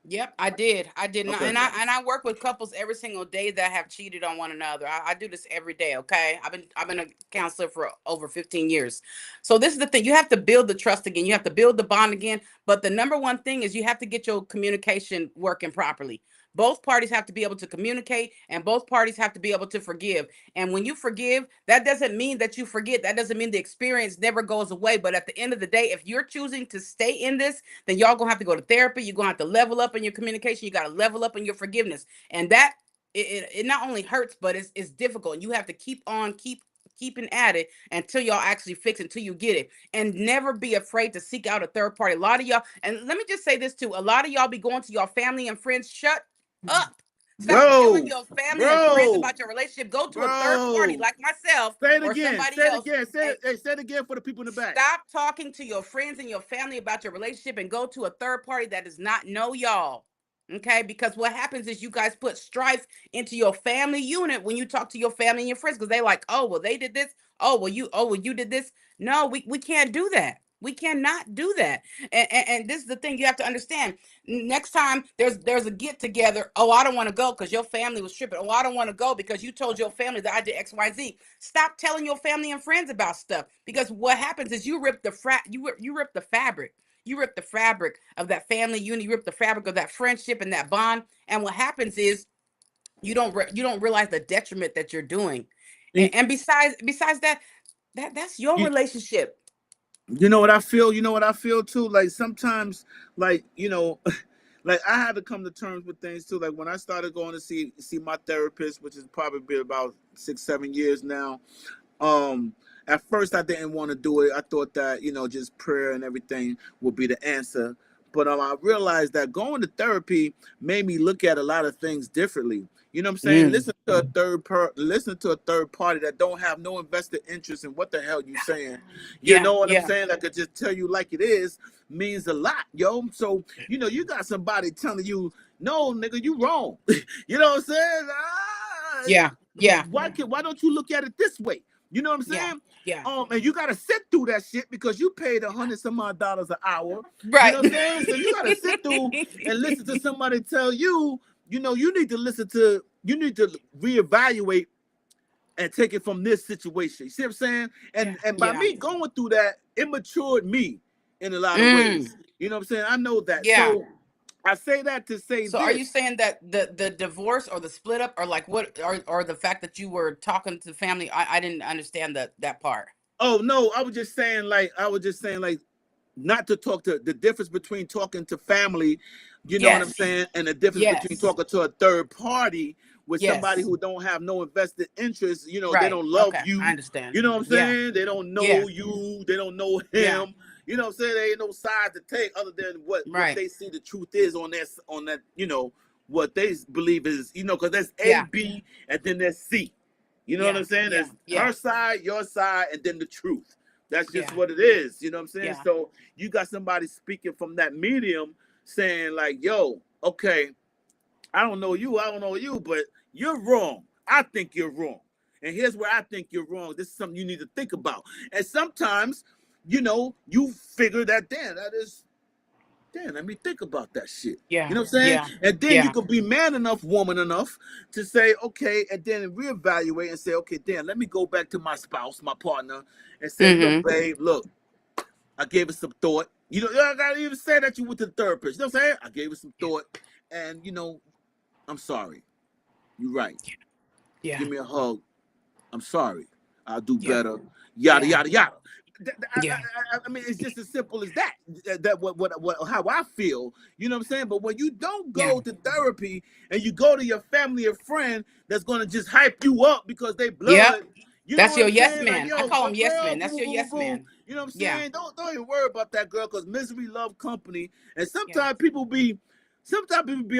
Yep, I did. I did not, Okay. and I work with couples every single day that have cheated on one another. I do this every day. Okay, I've been a counselor for over 15 years. So this is the thing: you have to build the trust again. You have to build the bond again. But the number one thing is you have to get your communication working properly. Both parties have to be able to communicate, and both parties have to be able to forgive. And when you forgive, that doesn't mean that you forget. That doesn't mean the experience never goes away. But at the end of the day, if you're choosing to stay in this, then y'all gonna have to go to therapy. You're gonna have to level up in your communication. You got to level up in your forgiveness. And that it not only hurts, but it's difficult. You have to keeping at it until y'all actually fix it, until you get it. And never be afraid to seek out a third party. A lot of y'all, and let me just say this too, a lot of y'all be going to your family and friends. Shut up. Stop telling Bro, your family and friends bro, about your relationship. Go to a third party bro. like myself Say it or again. somebody Say it else. again. Say And it. Hey, say it again for the people in the back. stop talking to your friends and your family about your relationship and go to a third party that does not know y'all. Okay, because what happens is you guys put strife into your family unit when you talk to your family and your friends, because they like, oh well, they did this. Oh well, you did this. No, we can't do that. We cannot do that. And this is the thing you have to understand. Next time there's a get together, oh, I don't want to go because your family was tripping. Oh, I don't want to go because you told your family that I did XYZ. Stop telling your family and friends about stuff, because what happens is you rip you rip the fabric. You rip the fabric of that family unit. You rip the fabric of that friendship and that bond. And what happens is you don't realize the detriment that you're doing. You, And besides that, that's your you, relationship. you know what I feel? You know what I feel too? Like sometimes, like, like I had to come to terms with things too. Like when I started going to see my therapist, which has probably been about 6-7 years now. Um, at first I didn't want to do it. I thought that, just prayer and everything would be the answer. But I realized that going to therapy made me look at a lot of things differently. You know what I'm saying? Mm. Listen to a third party that don't have no invested interest in what the hell you saying. You Yeah, know what I'm yeah, saying? I could just tell you like it is means a lot, yo. So, you got somebody telling you, no, nigga, you wrong. You know what I'm saying? yeah, yeah, Why don't you look at it this way? You know what I'm yeah, saying? yeah. And you gotta sit through that shit because you paid $100 some odd an hour. You know Right. what I'm saying? So you gotta sit through and listen to somebody tell you, you need to reevaluate and take it from this situation. You see what I'm saying? Yeah, And by yeah. me going through that, it matured me in a lot of Mm. ways. You know what I'm saying? I know that. Yeah. So I say that to say So are you this. saying that the divorce or the split up, or like what, or the fact that you were talking to family? I didn't understand that part. Oh no, I was just saying like not to talk to the difference between talking to family, you know what I'm Yes. saying, and the difference between Yes. talking to a third party with somebody Yes. who don't have no invested interest. They Right. don't love Okay. I you. understand. You know what I'm Yeah. saying? They don't Yeah. know you. They don't know Yeah. him. You know what I'm saying? There ain't no side to take other than what Right. they see the truth is on that. What they believe is, because there's A, Yeah. B, and then there's C. You know what I'm Yeah. saying? Yeah. There's Yeah. her side, your side, and then the truth. That's just Yeah. what it is. You know what I'm saying? Yeah. So you got somebody speaking from that medium saying, like, yo, okay, I don't know you, but you're wrong. I think you're wrong. And here's where I think you're wrong. This is something you need to think about. And sometimes, you figure that, damn, let me think about that shit. You Yeah. know what I'm saying? Yeah. And then you Yeah. could be man enough, woman enough to say, okay, and then reevaluate and say, okay, damn, let me go back to my spouse, my partner, and say, look, Mm-hmm. babe, look, I gave it some thought. I gotta even say that you went to the therapist. You know what I'm saying? I gave it some thought, and I'm sorry. You're right. Yeah. Give me a hug. I'm sorry. I'll do Yeah. better. Yada Yeah. yada yada. Yeah. I mean, it's just as simple as that. That what how I feel. You know what I'm saying? But when you don't Yeah. go to therapy and you go to your family or friend that's gonna just hype you up because they Yep. blood. You know That's what your I'm yes saying? Like, man. I yo, call a him yes girl, man. boo, That's boo, your boo, boo, yes boo. man. You know what I'm Yeah. saying? Don't even worry about that girl because misery love company. And Yeah. sometimes people be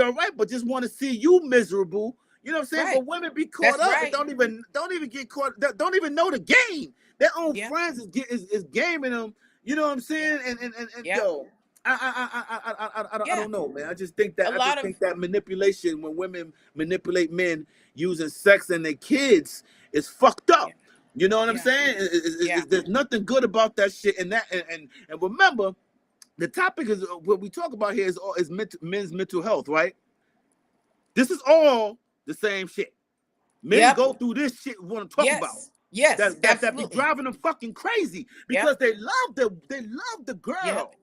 all right, but just want to see you miserable. You know what I'm saying? Right. But women be caught That's up and right. don't even get caught. Don't even know the game. Their own Yep. friends is gaming them. You know what I'm Yep. saying? And Yep. yo, I Yeah. don't know, man. A I just lot of think that manipulation when women manipulate men using sex and their kids is fucked yeah. up. You know what I'm Yeah. saying? Yeah. There's nothing good about that shit. And remember, the topic is what we talk about here is men's mental health, right? This is all the same shit. Men Yep. go through this shit we want to talk about. Yes. Yes. That be Absolutely. driving them fucking crazy Yep. because they love the Yep. girl.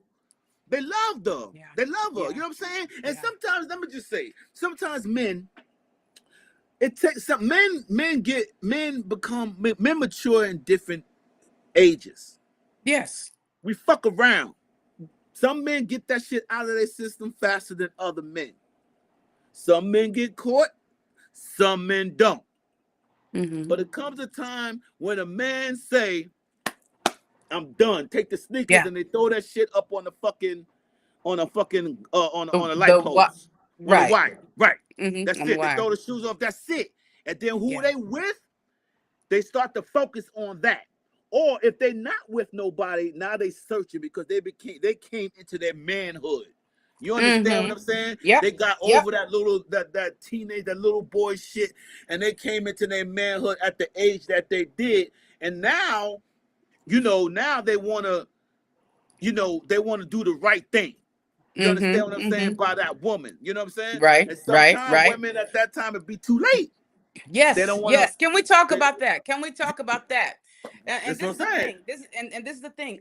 They loved her. Yeah. They love her. Yeah. You know what I'm saying? And Yeah. sometimes, let me just say, sometimes men, it takes some men become men mature in different ages. Yes. We fuck around. Some men get that shit out of their system faster than other men. Some men get caught, some men don't. Mm-hmm. But it comes a time when a man say, "I'm done." Take the sneakers Yeah. and they throw that shit up on a fucking on a light The what? post on a Right. wire. Right. Mm-hmm. That's On the it. They wire. throw the shoes off. That's it. And then who Yeah. they with? They start to focus on that. Or if they not with nobody, now they searching because they came into their manhood. You understand what Mm-hmm. I'm saying? Yep. They got Yep. over that teenage, that little boy shit, and they came into their manhood at the age that they did. And now, now they wanna, they wanna do the right thing. You understand what Mm-hmm. I'm saying? Mm-hmm. By that woman. You know what I'm saying? Right. And Right. sometimes Right. women at that time it'd be too late. They Yes, don't wanna yes. Can we talk they, about that? Can we talk about that? And that's this what is I'm the saying. thing. This is the thing.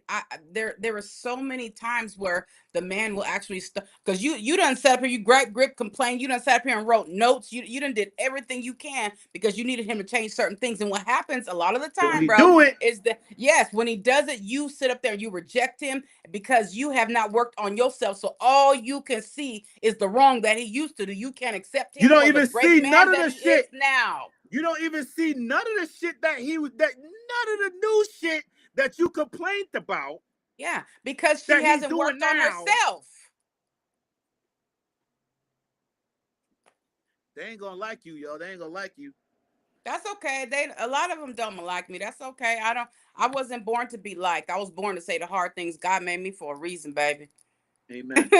There are so many times where the man will actually because you done sat up here, you grip, complain, you done sat up here and wrote notes. You done did everything you can because you needed him to change certain things. And what happens a lot of the But when time, he bro, do it, is that yes, when he does it, you sit up there and you reject him because you have not worked on yourself. So all you can see is the wrong that he used to do. You can't accept you him don't for the even great see none man of that the he is shit. now. You don't even see none of the shit none of the new shit that you complained about Yeah, because she that he's hasn't doing worked on now. herself. They ain't gonna like you, yo. They ain't gonna like you. That's okay. They a lot of them don't like me. That's okay. I wasn't born to be liked. I was born to say the hard things. God made me for a reason, baby. and, Amen.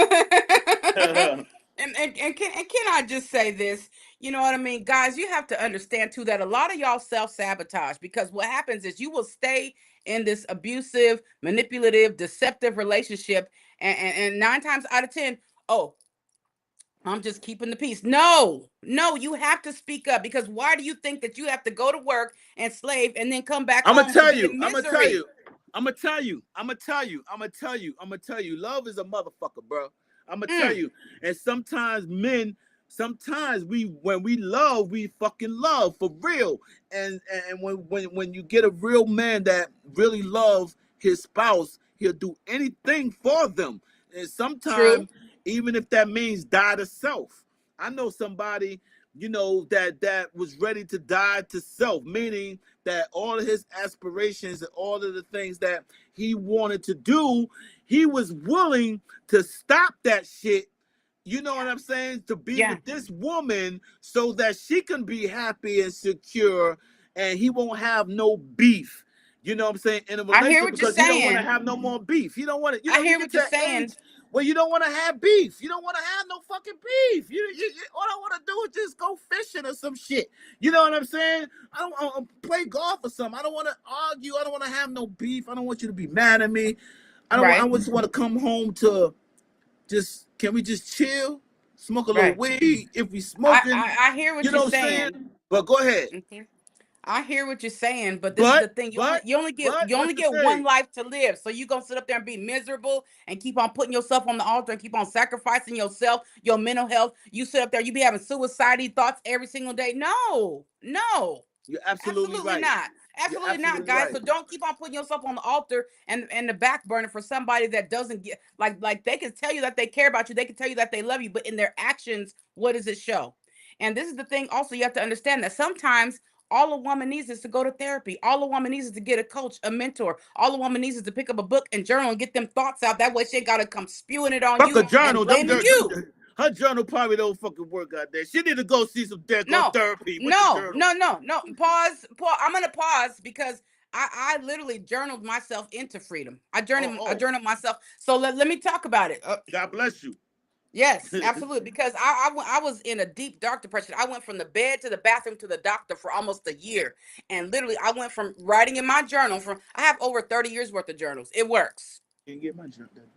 can I just say this? You know what I mean? Guys, you have to understand too that a lot of y'all self-sabotage because what happens is you will stay in this abusive, manipulative, deceptive relationship and 9 times out of 10, oh, I'm just keeping the peace. No, no, you have to speak up because why do you think that you have to go to work and slave and then come back I'm gonna home to tell be you. in I'm gonna tell misery? you. I'm gonna tell you. I'm gonna tell you. I'm gonna tell you. I'm gonna tell you. Love is a motherfucker, bro. I'm gonna tell Mm, you. And sometimes when we love, we fucking love for real. And when you get a real man that really loves his spouse, he'll do anything for them. And true. sometimes, even if that means die to self. I know somebody, that was ready to die to self, meaning that all of his aspirations and all of the things that he wanted to do, he was willing to stop that shit. You know what I'm saying? To be Yeah, with this woman so that she can be happy and secure and he won't have no beef. You know what I'm saying? In a I hear relationship what you're because he don't want to saying. have no more beef. He don't want to, I you hear get what to you're that saying. age where you don't want to have beef. You don't want to have no fucking beef. All I want to do is just go fishing or some shit. You know what I'm saying? I don't want to play golf or something. I don't want to argue. I don't want to have no beef. I don't want you to be mad at me. I Right, just want to come home to can we just chill, smoke a little right. weed if we I, smoking, I I hear what you you're know what I'm saying. saying? But go ahead. Mhm. I hear what you're saying, but this is But the thing. You only but you only get but you only what's the get one thing? life to live. So you gonna sit up there and be miserable and keep on putting yourself on the altar and keep on sacrificing yourself, your mental health. You sit up there, you be having suicidal thoughts every single day. No, no, You're absolutely absolutely right. not. You're Absolutely not, absolutely guys. right. So don't keep on putting yourself on the altar and the back burner for somebody that doesn't get like they can tell you that they care about you, they can tell you that they love you, but in their actions, what does it show? And this is the thing also you have to understand that sometimes all a woman needs is to go to therapy. All a woman needs is to get a coach, a mentor. All a woman needs is to pick up a book and journal and get them thoughts out. That way she ain't gotta come spewing it on Fuck you a and journal. blaming you. Her journal probably don't fucking work out there. She need to go see some go No, therapy with the no, journal. no, no, no. Pause. Pause. I'm gonna pause because I literally journaled myself into freedom. Oh, I oh, journaled myself. So let me talk about it. God bless you. Yes, absolutely. Because I was in a deep dark depression. I went from the bed to the bathroom to the doctor for almost a year, and literally I went from writing in my journal. From I have over 30 years worth of journals. It works. Can you get my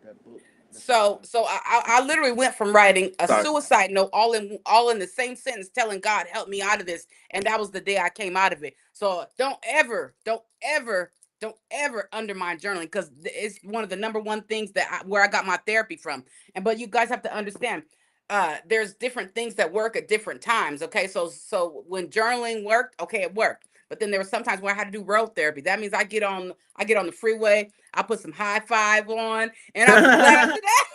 that book? That's what So I literally went from writing a sorry. suicide note all in the same sentence, telling God help me out of this, and that was the day I came out of it. So don't ever don't ever undermine journaling, because it's one of the number one things where I got my therapy from. But you guys have to understand, there's different things that work at different times. Okay, so when journaling worked, okay, it worked. But then there were sometimes where I had to do road therapy. That means I get on the freeway, I put some high five on, and I'm blasting it.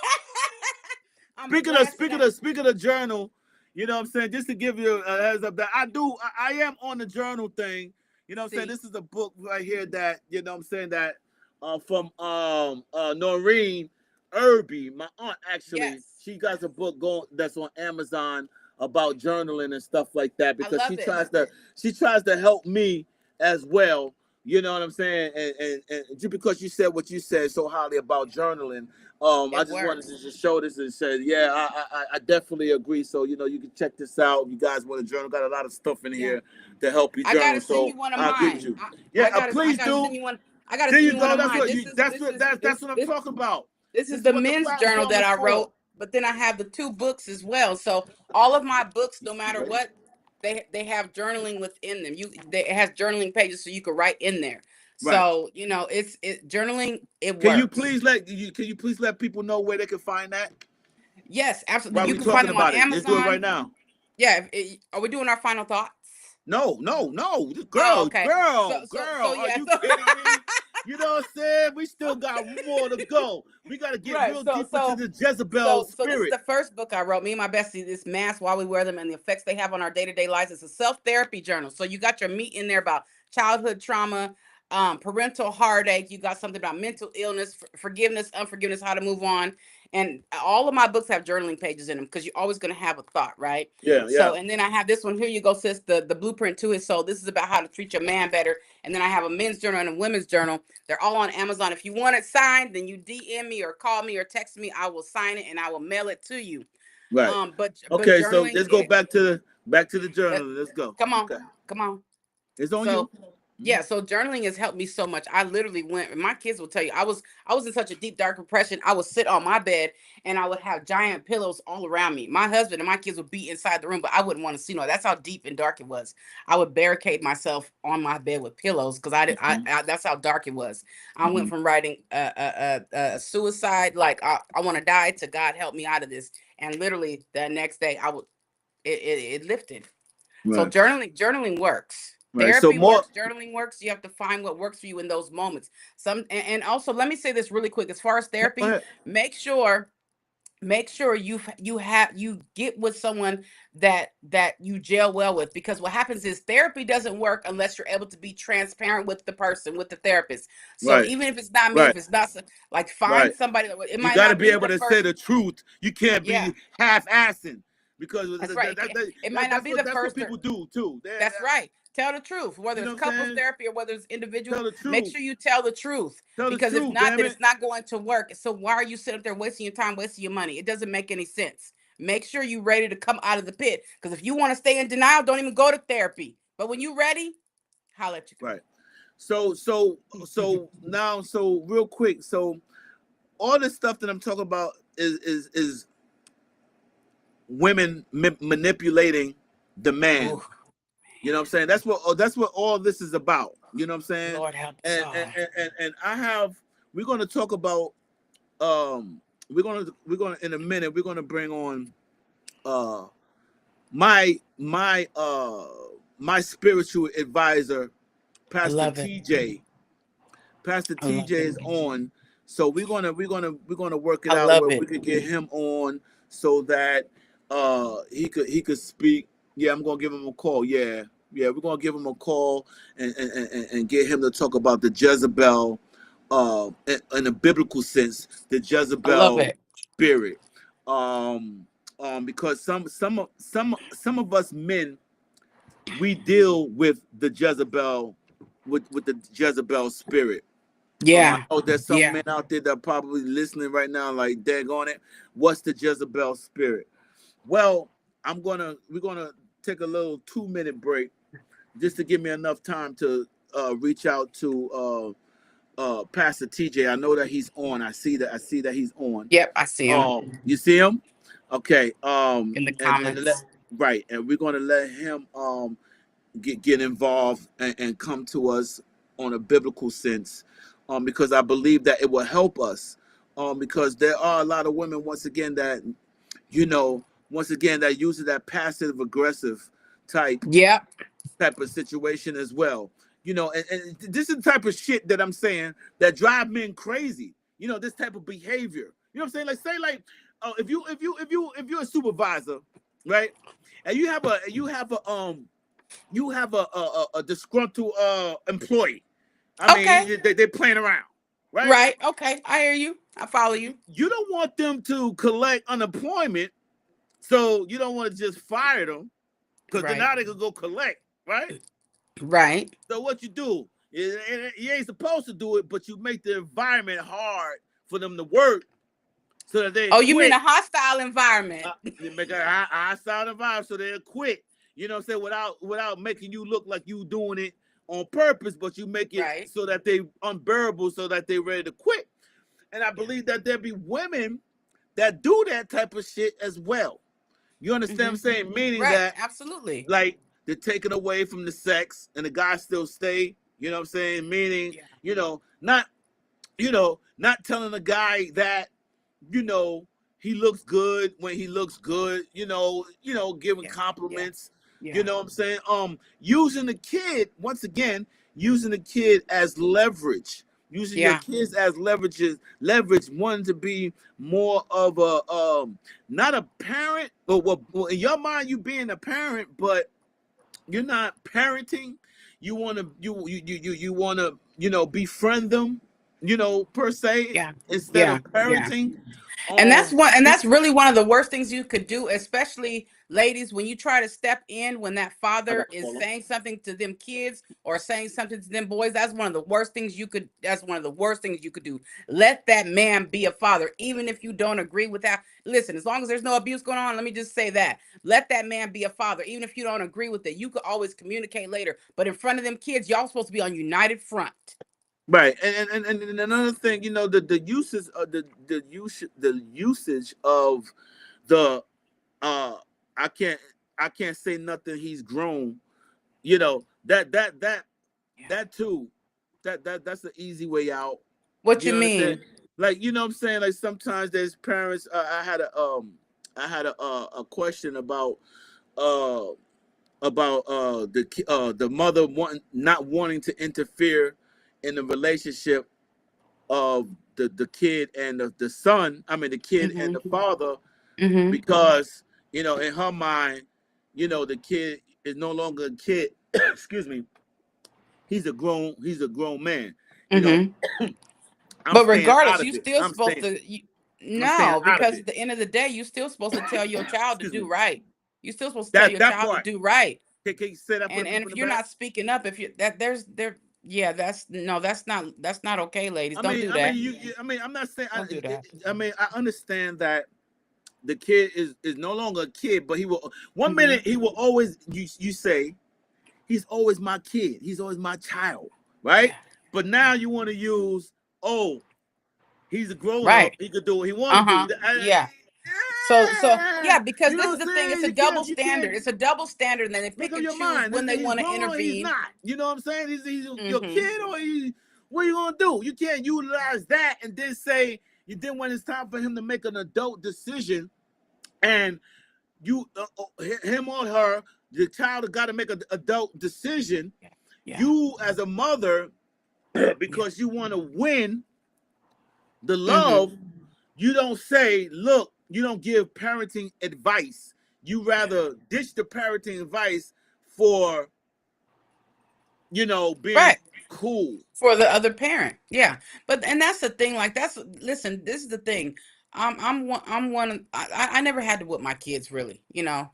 I'm blasting that. Speaking of journal, you know what I'm saying? Just to give you a heads up that I am on the journal thing. You know what I'm saying? See, This is a book right here that, you know what I'm saying, that from Noreen Irby, my aunt actually, yes, she got a book going that's on Amazon about journaling and stuff like that, I because love it. she tries to help me as well. You know what I'm saying? And just because you said what you said so highly about journaling, I It just wanted works. to just show this and say, yeah, I definitely agree. So, you know, you can check this out. If you guys want to journal, got a lot of stuff in Yeah. here to help you I gotta journal. send So you one of I'll give it to mine. you. Yeah, I please gotta do. send you one. I gotta There send you you one go. of mine. This is That's what I'm talking about. this This is is the what the men's journal platform that is I for. wrote, but then I have the two books as well. So all of my books, no matter what, they have journaling within them. It has journaling pages so you can write in there. Right. So journaling, it Can you works. please let people know where they can find that Yes, absolutely. while You we can find talking them on about it? Let's do it right Amazon. now. Yeah. Are we doing our final thoughts? No, no, no. Oh, Girl, okay. girl, girl. Are Yeah. you kidding me? You know what I'm saying? We still got more to go. We got to get Right. real deep into the Jezebel So this is spirit. the first book I wrote. Me and my bestie, this mask, why we wear them, and the effects they have on our day-to-day lives. It's a self-therapy journal. So you got your meat in there about childhood trauma, parental heartache. You got something about mental illness, forgiveness, unforgiveness, how to move on. And all of my books have journaling pages in them, because you're always going to have a thought, right? Yeah, yeah. So, and then I have this one. Here you go, sis. The blueprint to his soul. This is about how to treat your man better. And then I have a men's journal and a women's journal. They're all on Amazon. If you want it signed, then you DM me or call me or text me. I will sign it and I will mail it to you. Right. But Okay, so journaling, let's go back to the journal. Let's go. come on, Okay. come on. It's on So you. Mhm. yeah, so journaling has helped me so much. I literally went, and my kids will tell you, I was in such a deep dark depression. I would sit on my bed and I would have giant pillows all around me. My husband and my kids would be inside the room, but I wouldn't want to see no. That's how deep and dark it was. I would barricade myself on my bed with pillows because Mhm. that's how dark it was. I went Mhm. from writing suicide, like I want to die, to God help me out of this. And literally the next day it lifted. So Right. journaling works. Right. So Therapy more. works, journaling works. You have to find what works for you in those moments. And also let me say this really quick. As far as No, go therapy, ahead. make sure you get with someone that you gel well with, because what happens is therapy doesn't work unless you're able to be transparent with the person, with the therapist. So Right. even if it's not me, Right. if it's not like, find Right. somebody. It You might got to not be be able the to say first. the truth. You can't Yeah, be half-assing because that's right. It might not be the that's what first. people do too. That's right. Tell the truth, whether You know it's what I'm couples saying? therapy or whether it's Tell individual. the Make truth. sure you tell the truth, Tell the because if truth, not, damn then it. it's not going to work. So why are you sitting up there wasting your time, wasting your money? It doesn't make any sense. Make sure you're ready to come out of the pit. Because if you want to stay in denial, don't even go to therapy. But when you're ready, holla at your Right. So now, so real quick, so all this stuff that I'm talking about is women manipulating the man. girl. Ooh, You know what I'm saying? That's what all this is about. You know what I'm saying? Lord help us And all. and I have we're gonna talk about um we're gonna in a minute we're gonna bring on uh my my uh my spiritual advisor, I Pastor love it. TJ. Pastor I love TJ it. is on, so we're gonna work it I out love where we it. could get him on so that he could speak. Yeah, I'm gonna give him a call. Yeah, yeah, we're gonna give him a call and get him to talk about the Jezebel, in a biblical sense, the I love Jezebel it. spirit. Um, because some of us men, we deal with the Jezebel, with the Jezebel spirit. I Yeah. know there's some Yeah. men out there that are probably listening right now, like, daggone it, what's the Jezebel spirit? Well, we're gonna take a little 2 minute break just to give me enough time to reach out to Pastor TJ. I know that he's on. I see that he's on. Yep. I see him You see him? Okay. in the And comments. right, and we're gonna let him get involved and come to us on a biblical sense, because I believe that it will help us, because there are a lot of women, once again, that once again, that uses that passive aggressive type Yep. type of situation as well. And this is the type of shit that I'm saying that drive men crazy. This type of behavior. You know what I'm saying? Like, say, like, if you're a supervisor, right, and you have a disgruntled employee. I Okay. mean, they're playing around, right? Right. Okay. I hear you. I follow you. You don't want them to collect unemployment, so you don't want to just fire them because then Right. now they can go collect, right? Right. So what you do, you ain't supposed to do it, but you make the environment hard for them to work so that they Oh, you mean quit. a hostile environment? You make a high sound environment so they'll quit. You know what I'm saying? Without making you look like you doing it on purpose, but you make it Right. so that they unbearable, so that they ready to quit. And I believe that there be women that do that type of shit as well. You understand what I'm Mm-hmm. saying? Meaning Right. that, Absolutely. like, they're taken away from the sex and the guy still stay. You know what I'm saying? Meaning, Yeah. not telling the guy that, you know, he looks good when he looks good, giving Yeah. Yeah. compliments, you Yeah. know what I'm saying? Using the kid, once again, using the kid as leverage. Using your Yeah. kids as leverage, one to be more of a not a parent, but in your mind you being a parent, but you're not parenting. You want to you want to befriend them, per se, Yeah. instead Yeah. of Yeah. parenting. And that's one, and You, that's really one of the worst things you could do, especially ladies, when you try to step in when that I father got a is caller. saying something to them kids or saying something to them boys. That's one of the worst things you could. That's one of the worst things you could do. Let that man be a father, even if you don't agree with that. Listen, as long as there's no abuse going on, let me just say that. Let that man be a father, even if you don't agree with it. You could always communicate later, but in front of them kids, y'all supposed to be on united front. Right, and another thing, the uses of the usage of the uh I can't I can't say nothing, he's grown, Yeah. that too, that's the easy way out. What You you understand? mean? Like, what I'm saying, like, sometimes there's parents. I had a question uh the mother not wanting to interfere in the relationship of the kid and the son. I mean, the kid and the Mm-hmm. father, Mm-hmm. because in her mind, the kid is no longer a kid. Excuse me. He's a grown man. You know, Mm-hmm. I'm But staying regardless, out of you it. still I'm supposed staying. to I'm staying no, out of because it. at the end of the day, you still supposed to tell your child to Excuse do me. right. You still supposed to tell your That child to part. do right. Can you say that for the And people if in the you're back? not speaking up, if you that there's there yeah, that's not okay, ladies. I Don't mean, do I mean, that. I mean, I'm not saying. Don't do that. I mean, I understand that the kid is no longer a kid, but he will. One Hmm. minute he will always. You say he's always my kid. He's always my child, right? Yeah. But now you want to use, oh, he's a grown up. Right. He could do what he want to do. Uh-huh. Yeah. So yeah, because You know this is what I'm the thing. It's saying? a You double can't. You standard. can't It's a double standard, and then they make pick up and your choose mind. when they He's want to grown or he's intervene. not. You know what I'm saying? He's your Hmm. kid, or what are you gonna do? You can't utilize that and then say you then when it's time for him to make an adult decision, and him or her, the child has got to make an adult decision. Yeah. Yeah. You as a mother, Yeah. because you want to win the Hmm. love, you don't say, look, you don't give parenting advice. You Yeah. rather ditch the parenting advice for being Right. cool. For the other parent. Yeah. But and that's the thing, like that's listen, this is the thing. I never had to whip my kids really.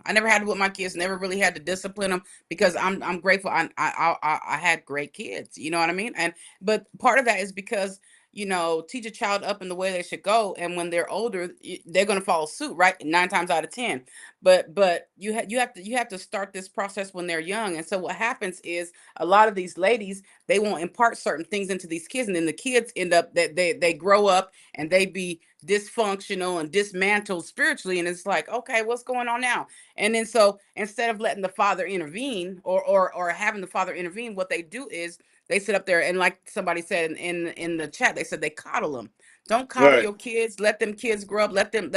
I never had to whip my kids, never really had to discipline them because I'm grateful I had great kids. You know what I mean? And but part of that is because teach a child up in the way they should go, and when they're older, they're going to follow suit, right? 9 times out of 10. But you have to start this process when they're young. And so what happens is a lot of these ladies, they won't impart certain things into these kids, and then the kids end up that they grow up and they be dysfunctional and dismantled spiritually, and it's like, okay, what's going on now? And then so instead of letting the father intervene or having the father intervene, what they do is they sit up there and, like somebody said in the chat, they said they coddle them. Don't coddle Right. your kids. Let them kids grow up. Let them,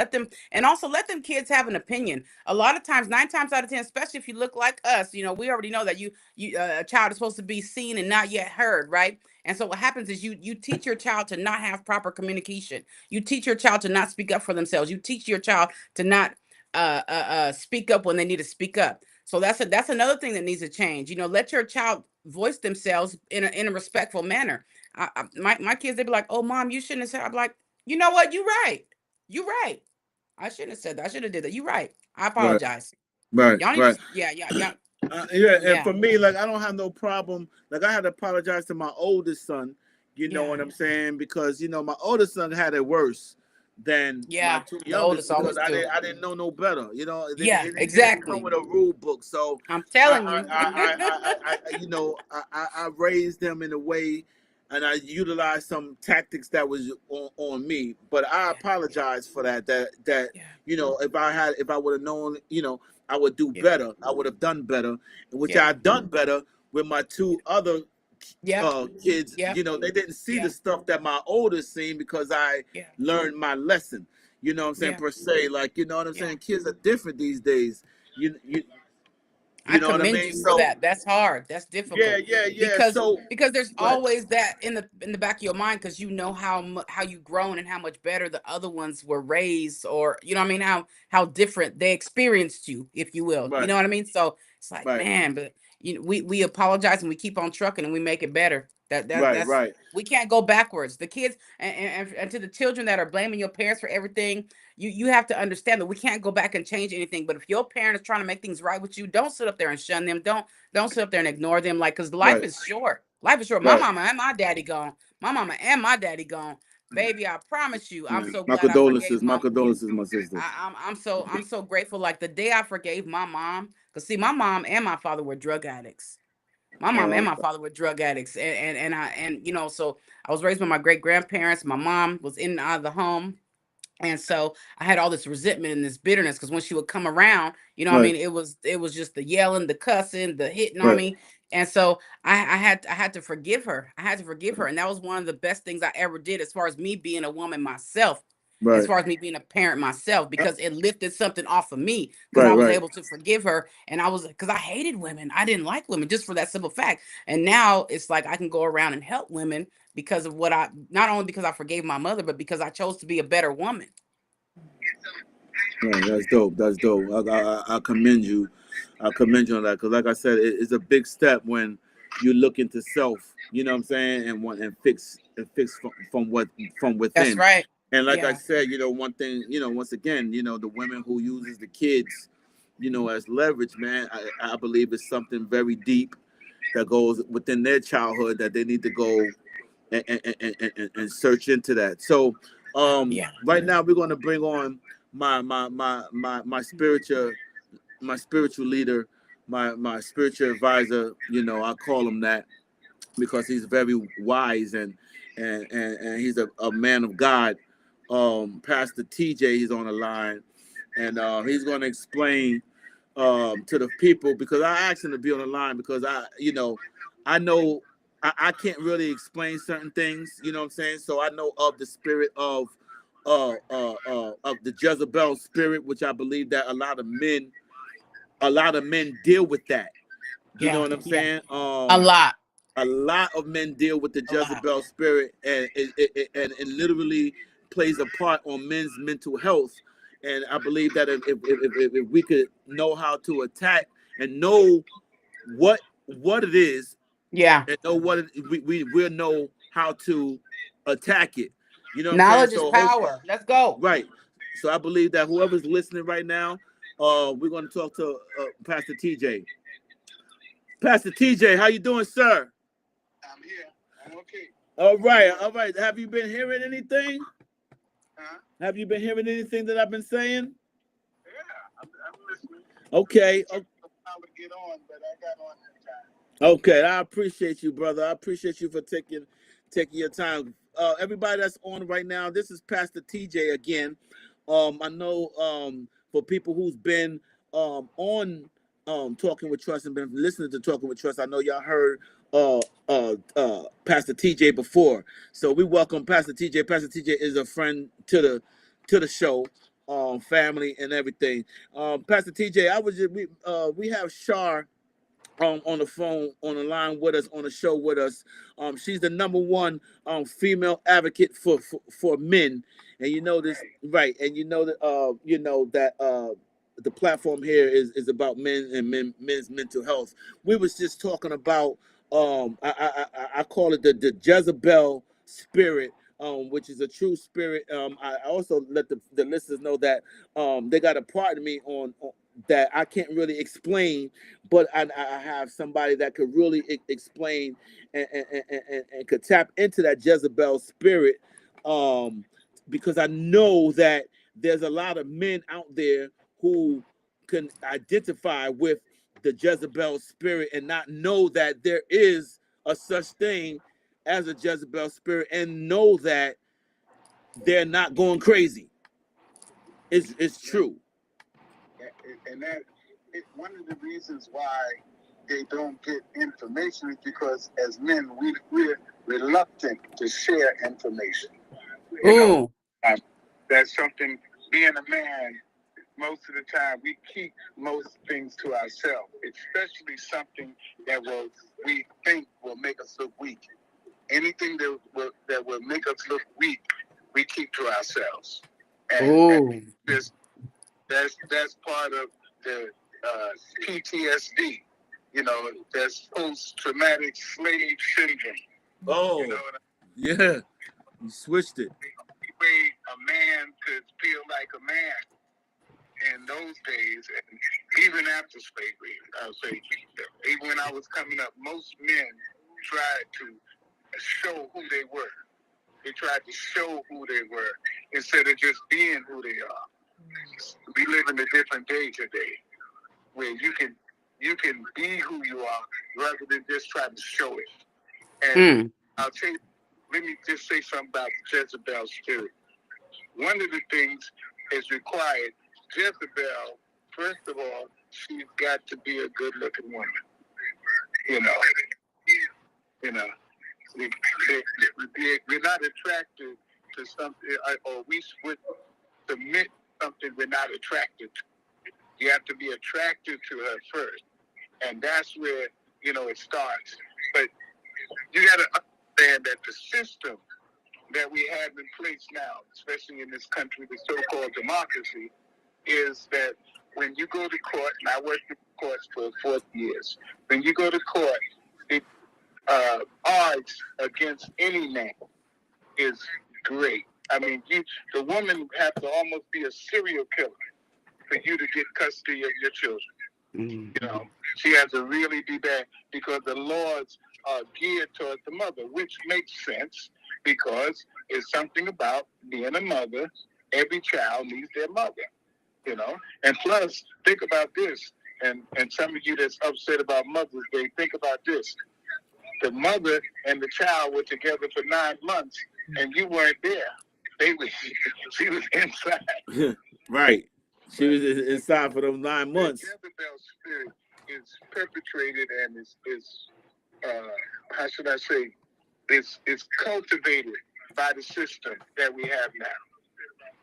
and also let them kids have an opinion. A lot of times, 9 times out of 10, especially if you look like us, we already know that a child is supposed to be seen and not yet heard, right? And so what happens is you teach your child to not have proper communication. You teach your child to not speak up for themselves. You teach your child to not speak up when they need to speak up. So that's another thing that needs to change. Let your child voice themselves in a respectful manner. My kids, they be like, "Oh, mom, you shouldn't have said." I'm like, "You know what? You're right. You're right. I shouldn't have said that. I should have did that. You're right. I Right. apologize. Right. Y'all need Right. to, yeah, yeah, yeah, Yeah, and yeah, for me, like I don't have no problem. Like I had to apologize to my oldest son. You know yeah, what I'm saying? Because my oldest son had it worse than my yeah. two The youngest oldest because always I do. didn't know no better. Yeah, They didn't come exactly. with a rule book. So I'm I telling I you. I raised them in a way, and I utilized some tactics that was on me. But I Yeah, apologize for that. That yeah, if I would have known, I would do yeah, better. I would have done better, which yeah. I done better with my two other Yep, kids. yep, They didn't see the yeah, stuff that my oldest seen because I yeah, learned my lesson. You know what I'm saying? yeah, Per se, like you know what I'm yeah. saying. Kids are different these days. You you I you know what I commend mean? you for So that. That's hard. That's yeah, difficult yeah, yeah. because So there's but always that in the back of your mind because you know how you grown and how much better the other ones were raised, or you know what I mean, how different they experienced you, if you will. You right, know what I mean? So it's like, right, man, but we apologize and we keep on trucking and we make it better. right, That's right, we can't go backwards. The kids and to the children that are blaming your parents for everything, you have to understand that we can't go back and change anything. But if your parent is trying to make things right with you, don't sit up there and shun them. Don't sit up there and ignore them. Like, because life right, is short. Life is short. My right. mama and my daddy gone. My mama and my daddy gone. Baby, I promise you, I'm Yeah. so glad I forgave My my. condolences, my sister. I'm so grateful. Like the day I forgave my mom, because see, my mom and my father were drug addicts. My mom and my Okay. father were drug addicts, and so I was raised by my great grandparents. My mom was in and out of the home, and so I had all this resentment and this bitterness because when she would come around, I Right, mean, it was just the yelling, the cussing, the hitting on right, me. And so I had to forgive her. I had to forgive her. And that was one of the best things I ever did as far as me being a woman myself, as right, far as me being a parent myself, uh, because it lifted something off of me because I right, was right, able to forgive her. And I was because I hated women. I didn't like women just for that simple fact. And now it's like I can go around and help women because of what I not only because I forgave my mother, but because I chose to be a better woman. right. That's dope. That's dope. I commend you. I commend you on that because, like I said, it's a big step when you look into self. You know what I'm saying, and fix from That's within. right. And like I Yeah. said, one thing, once again, the women who uses the kids, as leverage, man, I believe it's something very deep that goes within their childhood that they need to go and search into that. So, Yeah. right now we're going to bring on my spiritual leader, my spiritual advisor. I call him that because he's very wise and he's a man of God. Pastor TJ, he's on the line, and he's going to explain to the people because I asked him to be on the line because I know I can't really explain certain things. You know what I'm saying? So I know of the spirit of the Jezebel spirit, which I believe that a lot of men deal with that. You know Yeah. what I'm Yeah. saying? A lot. A lot of men deal with the A lot. Jezebel spirit, and it literally plays a part on men's mental health. And I believe that if we could know how to attack and know what it is, Yeah. and know what we will know how to attack it. You know what I'm saying? Knowledge is So power. Let's go. right. So I believe that whoever's listening right now, we're going to talk to Pastor TJ. Pastor TJ, how you doing, sir? I'm here. I'm okay. All right, all right. Have you been hearing anything? Huh? Have you been hearing anything that I've been saying? Yeah, I'm listening. Okay, It took a while to get on, but I got on in time. okay. I appreciate you, brother. I appreciate you for taking your time. Everybody that's on right now, this is Pastor TJ again. I know for people who's been on Talking with Trust and been listening to Talking with Trust, I know y'all heard Pastor TJ before. So we welcome Pastor TJ. Pastor TJ is a friend to the show, family and everything. Pastor TJ, we have Shar on the phone, on the line with us, on the show with us. She's the number one female advocate for men, and you know this, right? And you know that the platform here is about men and men's mental health. We was just talking about I call it the Jezebel spirit. Which is a true spirit. I also let the listeners know that they got a part of me on that I can't really explain, but I have somebody that could really explain and could tap into that Jezebel spirit, because I know that there's a lot of men out there who can identify with the Jezebel spirit and not know that there is a such thing as a Jezebel spirit, and know that they're not going crazy. It's true. And one of the reasons why they don't get information is because as men, we're reluctant to share information. You know, that's something, being a man, most of the time we keep most things to ourselves, especially something that we think will make us look weak. Anything that will make us look weak, we keep to ourselves. And that's part of the PTSD. You know, that's post-traumatic slave syndrome. Oh, you know yeah, you switched it. The way a man could feel like a man in those days, and even after slavery, I would say, even when I was coming up, most men tried to show who they were. They tried to show who they were instead of just being who they are. We live in a different day today, where you can be who you are rather than just try to show it. And I'll tell you, let me just say something about Jezebel spirit. One of the things is required. Jezebel, first of all, she's got to be a good-looking woman. You know, we're not attracted to something, or we would submit something we're not attracted to. You have to be attracted to her first, and that's where it starts. But you got to understand that the system that we have in place now, especially in this country, the so-called democracy, is that when you go to court, and I worked in courts for 40 years, when you go to court, the odds against any man is great. I mean, the woman have to almost be a serial killer for you to get custody of your children. You know, she has to really be bad because the laws are geared towards the mother, which makes sense because it's something about being a mother. Every child needs their mother, And plus, think about this, and some of you that's upset about Mother's Day, think about this. The mother and the child were together for 9 months, and you weren't there. She was inside. Right. She was inside for those 9 months. The Jezebel spirit is perpetrated and is how should I say, it's cultivated by the system that we have now.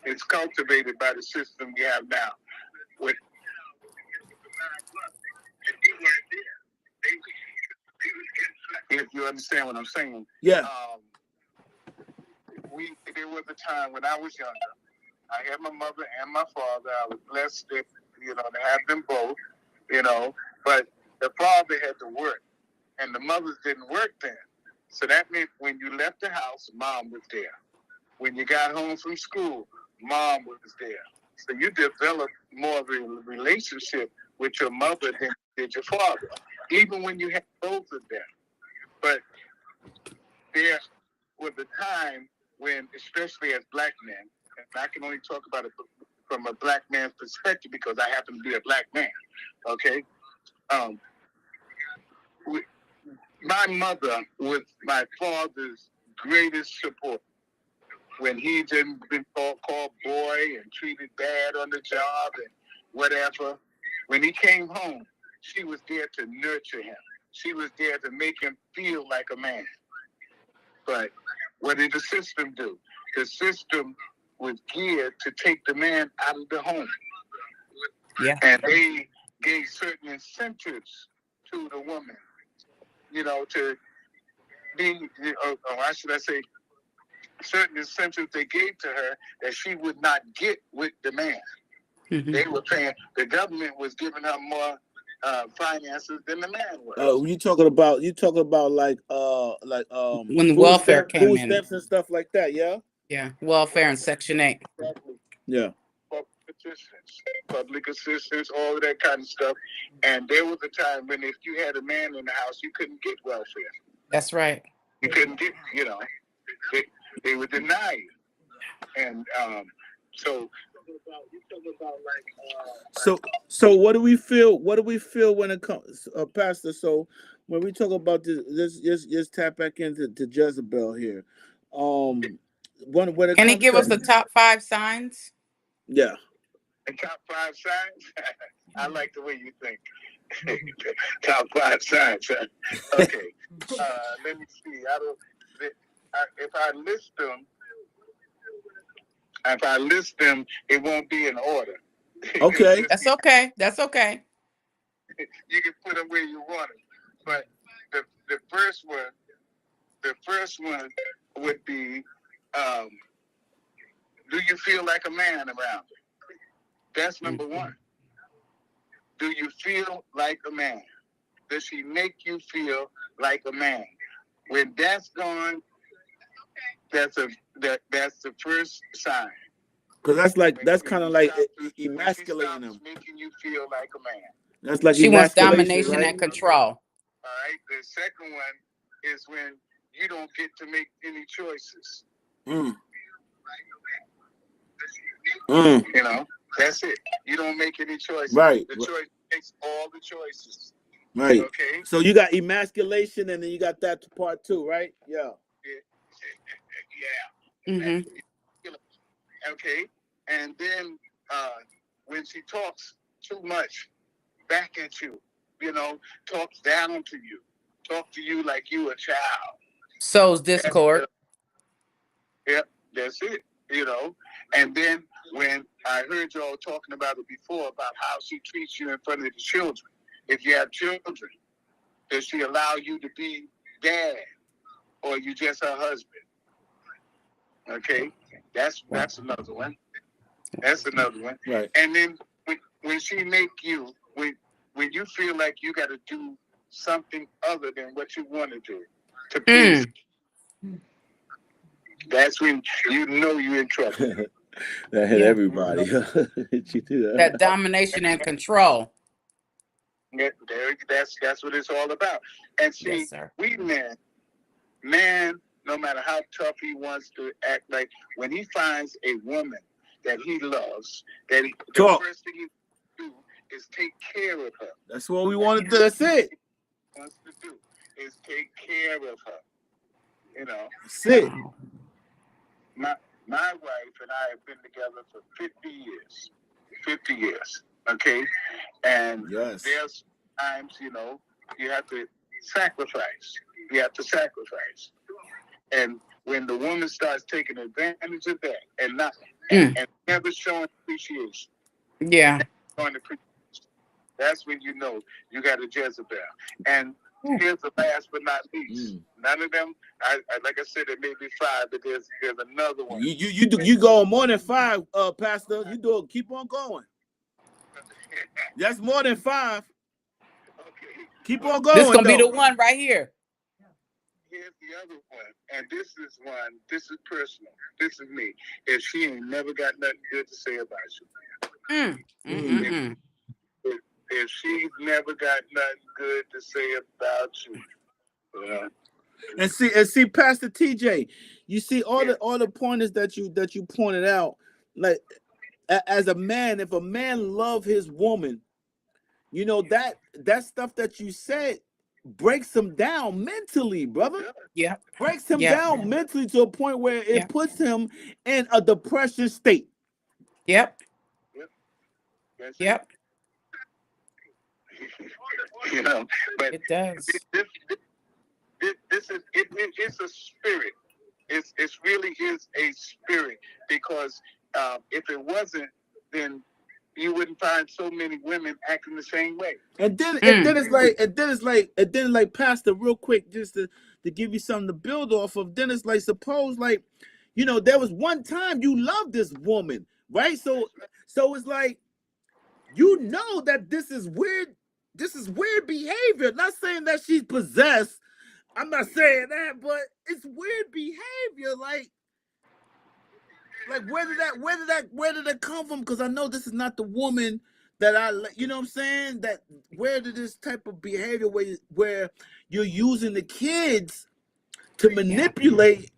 It's cultivated by the system we have now. If you understand what I'm saying. Yeah. There was a time when I was younger. I had my mother and my father. I was blessed to have them both, but the father had to work and the mothers didn't work then. So that meant when you left the house, mom was there. When you got home from school, mom was there. So you developed more of a relationship with your mother than did your father, even when you had both of them. But there was a time when, especially as black men, and I can only talk about it from a black man's perspective because I happen to be a black man, okay? My mother was my father's greatest support. When he didn't been called boy and treated bad on the job and whatever, when he came home, she was there to nurture him. she was there to make him feel like a man. But what did the system do? The system was geared to take the man out of the home. Yeah. And they gave certain incentives to the woman, to be, or how should I say, certain incentives they gave to her that she would not get with the man. Mm-hmm. They were paying, the government was giving her more finances than the man was. You talking about like When the welfare came food in. stamps and stuff like that, yeah? Yeah, welfare and Section 8. Exactly. Yeah. Public assistance, all of that kind of stuff. And there was a time when if you had a man in the house, you couldn't get welfare. That's right. You couldn't get, they would deny you. And so So what do we feel? What do we feel when it comes, Pastor? So when we talk about this, just tap back into Jezebel here. When it Can he comes give to, us the top 5 signs? Yeah. the top 5 signs. I like the way you think. Top 5 signs. Okay. Let me see. If I list them, it won't be in order. Okay. That's okay. That's okay. You can put them where you want them. But the first one would be, do you feel like a man around her? That's number one. Do you feel like a man? Does she make you feel like a man? When that's gone, that's the first sign. Because that's kind of like When emasculating she him. stops making you feel like a man. That's like She wants emasculation, domination right? and control. All right. The second one is when you don't get to make any choices. That's it. You don't make any choices. Right. The choice makes all the choices. Right. Okay. So you got emasculation, and then you got that part 2, right? Yeah. Yeah. Mm-hmm. Okay. And then when she talks too much back at you, talks down to you, talk to you like you a child. Sows discord. That's it. And then when I heard y'all talking about it before, about how she treats you in front of the children. If you have children, does she allow you to be dad, or you just her husband? Okay, that's another one. That's another one. Right. And then when she make you, when you feel like you got to do something other than what you want to do to please, that's when you're in trouble. That hit everybody. You do that. That domination and control. That's what it's all about. And see, Yes, sir. we man, no matter how tough he wants to act, like when he finds a woman that he loves, the first thing he do is take care of her. That's what we wanted to. That's it. He wants to do is take care of her. That's it. My wife and I have been together for 50 years. 50 years. Okay? And there's times, you have to sacrifice. You have to sacrifice. And when the woman starts taking advantage of that and never showing appreciation. Yeah. That's when you know you got a Jezebel. And here's the last but not least. None of them, like I said, there may be 5, but there's another one. You go more than 5, Pastor. You keep on going. That's more than 5. Okay. Keep on going. This gonna be the one right here. Here's the other one, and this is personal. This is me. If she ain't never got nothing good to say about you. If she's never got nothing good to say about you. And see, Pastor TJ, you see all the pointers that you pointed out. Like, as a man, if a man love his woman, that stuff that you said breaks him down mentally, brother. Yeah. Breaks him down mentally to a point where it puts him in a depression state. Yep. Yep. Yep. You know, but It does. This is it's a spirit. It's really is a spirit, because if it wasn't, then you wouldn't find so many women acting the same way. And then it's like Pastor, real quick, just to give you something to build off of. Then it's like, suppose like, there was one time you loved this woman, right? So it's like, that this is weird. This is weird behavior. Not saying that she's possessed. I'm not saying that, but it's weird behavior. Like where did that come from? Because I know this is not the woman that you know what I'm saying? That where did this type of behavior where you're using the kids to manipulate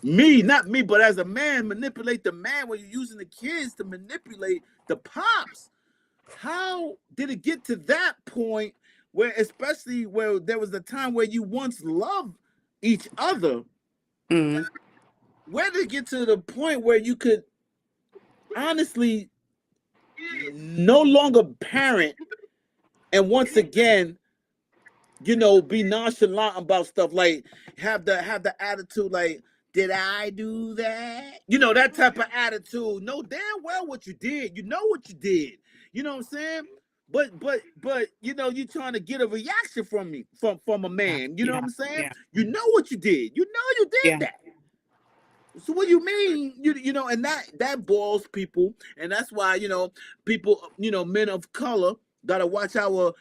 me, not me, but as a man, manipulate the man, where you're using the kids to manipulate the pops? How did it get to that point where, especially where there was a time where you once loved each other? Mm-hmm. Where did it get to the point where you could honestly no longer parent and once again, be nonchalant about stuff, like have the attitude like, did I do that? That type of attitude. Know damn well what you did. You know what you did. You know what I'm saying? But you're trying to get a reaction from me, from a man. You know what I'm saying? Yeah. You know what you did. You know you did that. So what do you mean? And that boils people, and that's why people, men of color gotta watch our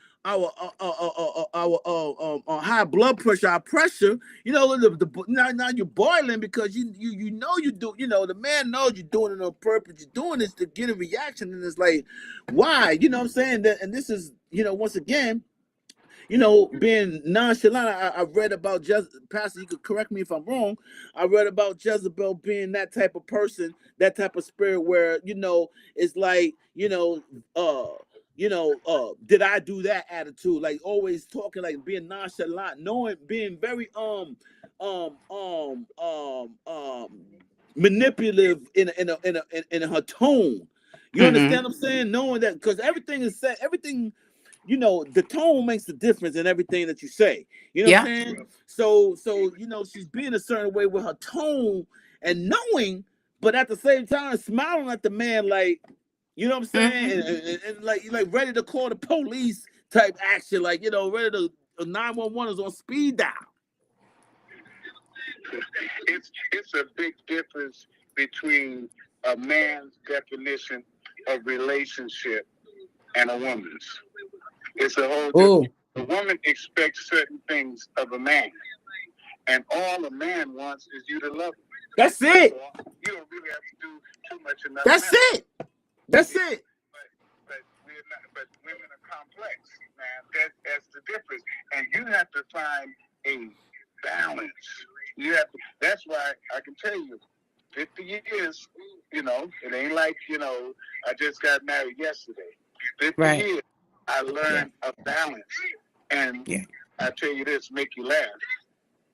high blood pressure, our pressure. Now you're boiling because you know you do. The man knows you're doing it on purpose. You're doing this to get a reaction, and it's like, why? You know what I'm saying? That, and this is once again, being nonchalant. I read about Pastor, you could correct me if I'm wrong. I read about Jezebel being that type of person, that type of spirit where, it's like, did I do that attitude? Like always talking, like being nonchalant, being very manipulative in her tone. You understand what I'm saying? Knowing that, because everything is said, everything, the tone makes the difference in everything that you say. You know what I'm saying? So she's being a certain way with her tone and knowing, but at the same time smiling at the man, like, you know what I'm saying? And like ready to call the police type action, like, ready to 911 is on speed dial. It's a big difference between a man's definition of relationship and a woman's. It's a whole different. A woman expects certain things of a man, and all a man wants is you to love him. That's it. You don't really have to do too much enough. That's it. That's it. But women are complex, man. That's the difference, and you have to find a balance. That's why I can tell you, 50 years. It ain't like I just got married yesterday. 50 years. I learned a balance. And I tell you this, make you laugh.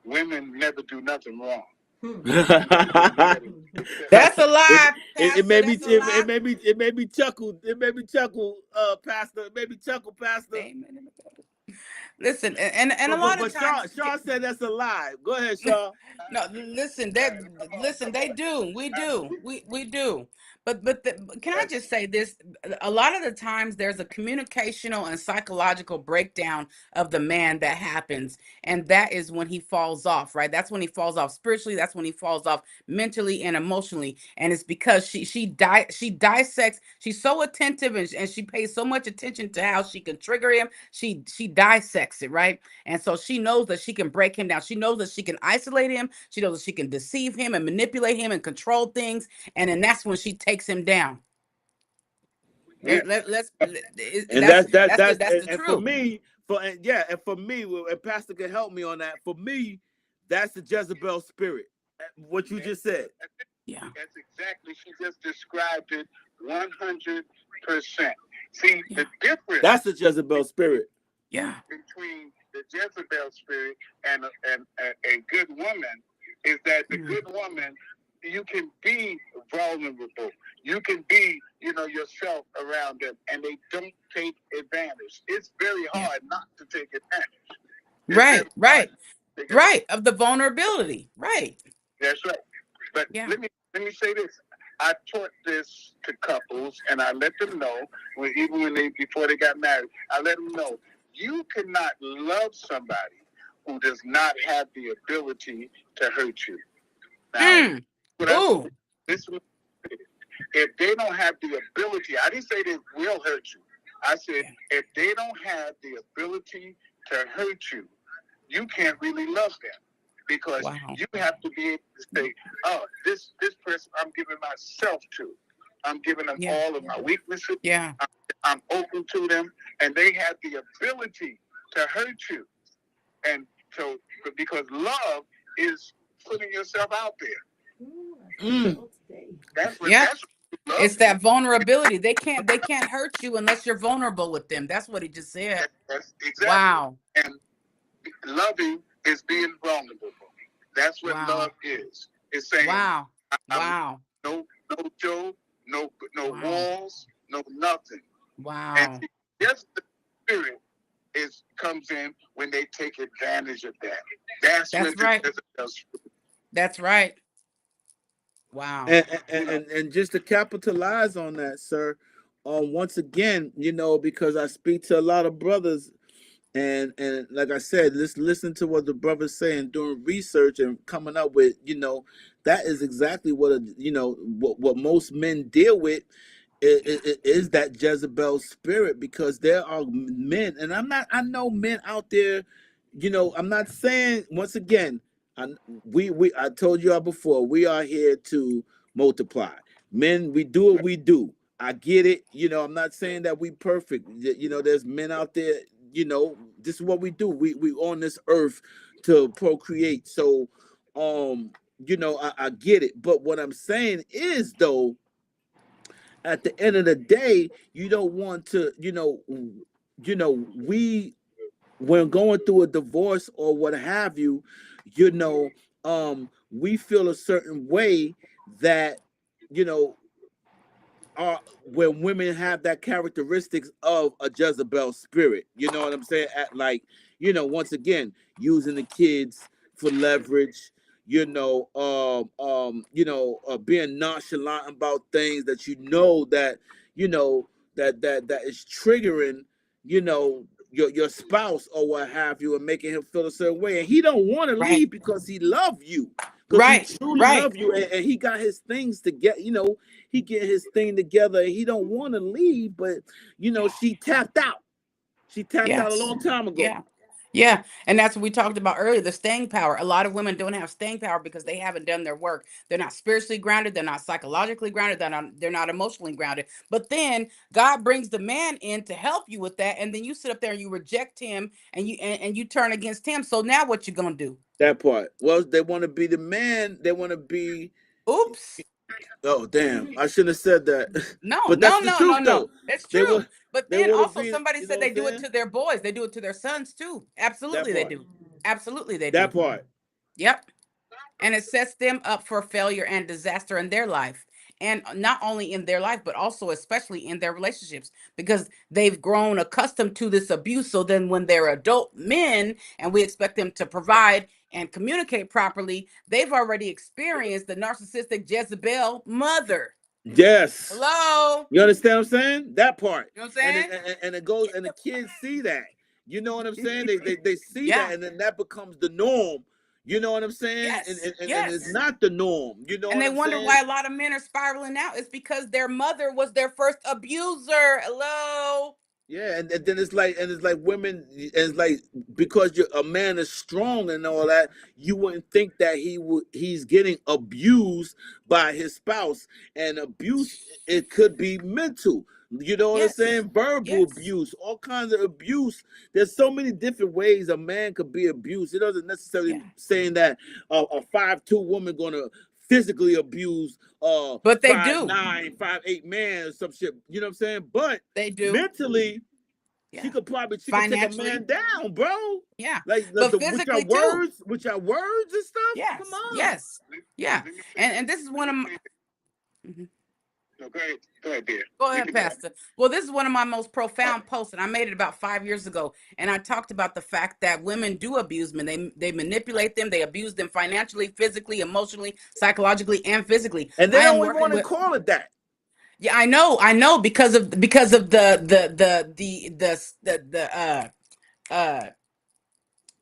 Women never do nothing wrong. That's a lie. It made me chuckle. It made me chuckle, Pastor. It made me chuckle, Pastor. Amen. Listen, and a lot of times, Shaw said that's a lie. Go ahead, Shaw. No, listen, they do. We do. But can I just say this? A lot of the times there's a communicational and psychological breakdown of the man that happens, and that is when he falls off, right? That's when he falls off spiritually. That's when he falls off mentally and emotionally, and it's because she dissects. She's so attentive and she pays so much attention to how she can trigger him. She dissects it, right? And so she knows that she can break him down. She knows that she can isolate him. She knows that she can deceive him and manipulate him and control things. And then that's when she takes him down. That's the truth. For me, and Pastor can help me on that. For me, that's the Jezebel spirit. What you just said. Yeah. That's exactly. She just described it 100%. See, the difference. That's the Jezebel spirit. Yeah. Between the Jezebel spirit and a good woman is that the good woman, you can be vulnerable. You can be, yourself around them, and they don't take advantage. It's very hard not to take advantage. It's Right, very right, hard to take advantage. right. Of the vulnerability. Right. That's right. But Yeah. let me say this. I taught this to couples, and I let them know even when before they got married. I let them know you cannot love somebody who does not have the ability to hurt you. Now, Ooh. if they don't have the ability, I didn't say they will hurt you. I said if they don't have the ability to hurt you, you can't really love them. Because you have to be able to say, oh, this person I'm giving myself to. I'm giving them all of my weaknesses. Yeah. I'm open to them. And they have the ability to hurt you. And so, because love is putting yourself out there. That's what love it's that vulnerability. They can't hurt you unless you're vulnerable with them. That's what he just said. That's exactly. Wow. And loving is being vulnerable. That's what love is. It's saying, wow. No joke, no walls, no nothing. Wow. And just the spirit comes in when they take advantage of that. That's right. That's right. Wow. And just to capitalize on that, sir, once again, because I speak to a lot of brothers. And like I said, let's listen to what the brother's saying, doing research and coming up with, that is exactly what what most men deal with is that Jezebel spirit, because there are men, and I know men out there, I'm not saying, once again, I told you all before, we are here to multiply. Men, we do what we do. I get it. I'm not saying that we perfect. There's men out there, this is what we do. We on this earth to procreate. So, I get it. But what I'm saying is, though, at the end of the day, you don't want to, we, when going through a divorce or what have you, we feel a certain way that, when women have that characteristics of a Jezebel spirit, you know what I'm saying? Once again, using the kids for leverage, being nonchalant about things that that that is triggering, your spouse or what have you, and making him feel a certain way, and he don't want to leave because he love you, because he truly love you, and he got his things to get, he get his thing together, and he don't want to leave, but she tapped out. She tapped out a long time ago. Yeah. And that's what we talked about earlier, the staying power. A lot of women don't have staying power because they haven't done their work. They're not spiritually grounded. They're not psychologically grounded. They're not emotionally grounded. But then God brings the man in to help you with that. And then you sit up there and you reject him, and you turn against him. So now what you going to do? That part. Well, they want to be the man. They want to be. Oops. Oh, damn. I shouldn't have said that. No, but that's the truth, though. It's true. But then also be, somebody said they do it to their boys. They do it to their sons too. Absolutely they do. Absolutely they do. That part. Yep. And it sets them up for failure and disaster in their life. And not only in their life, but also especially in their relationships, because they've grown accustomed to this abuse. So then when they're adult men and we expect them to provide and communicate properly, they've already experienced the narcissistic Jezebel mother. Yes. Hello. You understand what I'm saying? That part. You know what I'm saying? And it goes, and the kids see that. You know what I'm saying? They see that, and then that becomes the norm. You know what I'm saying? Yes. And it's not the norm. You know, and what they I'm wonder saying? why a lot of men are spiraling out. It's because their mother was their first abuser. Hello. Yeah, and then it's like women, and it's like, because a man is strong and all that, you wouldn't think that he's getting abused by his spouse. And abuse, it could be mental. You know what I'm saying? Verbal abuse, all kinds of abuse. There's so many different ways a man could be abused. It doesn't necessarily saying that a 5'2" woman gonna physically abuse but they 5'9", 5'8" man or some shit. You know what I'm saying? But they do. Mentally, she could take a man down, bro. Yeah. Like but physically with your words and stuff. Yes. Come on. Yes. Yeah. And this is one of my No, go ahead, dear. Go You ahead, can go. Pastor. Well, this is one of my most profound posts, and I made it about 5 years ago. And I talked about the fact that women do abuse men. They manipulate them. They abuse them financially, physically, emotionally, psychologically, and physically. And they I am don't even working want to with. call it that. Yeah, I know, because of uh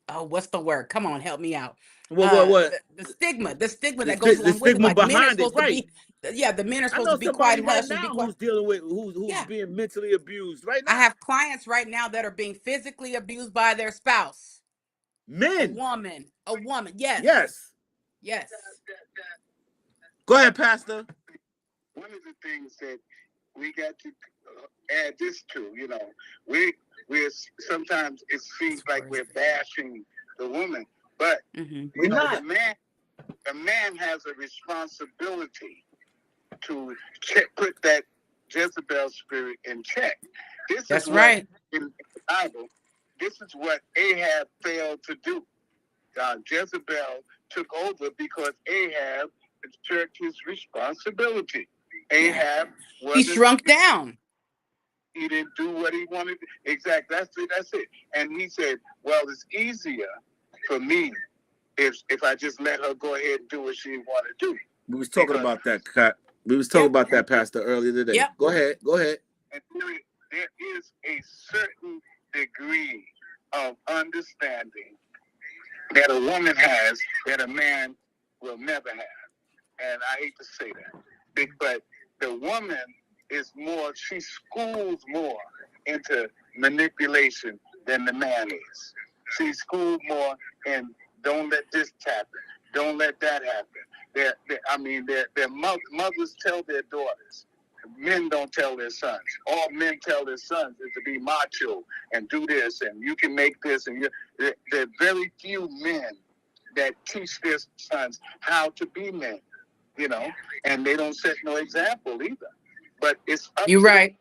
oh, what's the word? Come on, help me out. What? The stigma that goes The along with it. stigma Like men are behind it, supposed to right? be, yeah, the men are I supposed know to be quiet somebody and right hush and be now quiet. who's dealing with who's Yeah, being mentally abused right I now. have clients right now that are being physically abused by their spouse. A Men, woman. Yes, yes. yes. Go ahead, Pastor. One of the things that we got to add this to, we're sometimes it seems like we're bashing the woman, but Mm-hmm. We're not. the man has a responsibility to put that Jezebel spirit in check. This That's is what right. in the Bible. This is what Ahab failed to do. Jezebel took over because Ahab took his responsibility. Ahab He wasn't. shrunk down. He didn't do what he wanted. Exactly. That's it. And he said, "Well, it's easier for me if I just let her go ahead and do what she want to do." We was talking Because about that, Kat. We was talking Yep. about that, Pastor, earlier today. Yep. Go ahead. and there is a certain degree of understanding that a woman has that a man will never have. And I hate to say that, but the woman is more, she schools more into manipulation than the man is. She's schooled more in don't let this happen, don't let that happen. Their mothers tell their daughters. Men don't tell their sons. All men tell their sons is to be macho and do this, and you can make this. And there are very few men that teach their sons how to be men, and they don't set no example either. But it's up You're to right.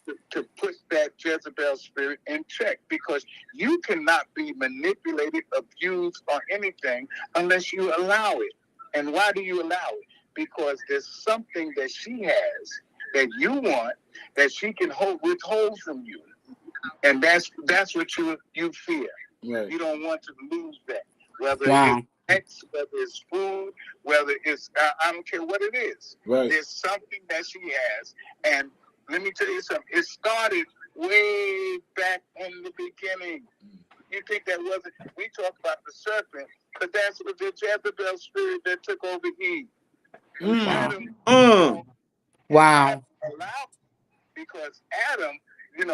them to put that Jezebel spirit in check, because you cannot be manipulated, abused, or anything unless you allow it. And why do you allow it? Because there's something that she has that you want that she can withhold from you, and that's what you fear. Right. You don't want to lose that, whether Wow. it's sex, whether it's food, whether it's I don't care what it is. Right. There's something that she has, and let me tell you something. It started way back in the beginning. You think that wasn't? We talk about the serpent, but that's what the Jezebel spirit that took over Eve. Adam, Wow. allowed, because Adam, when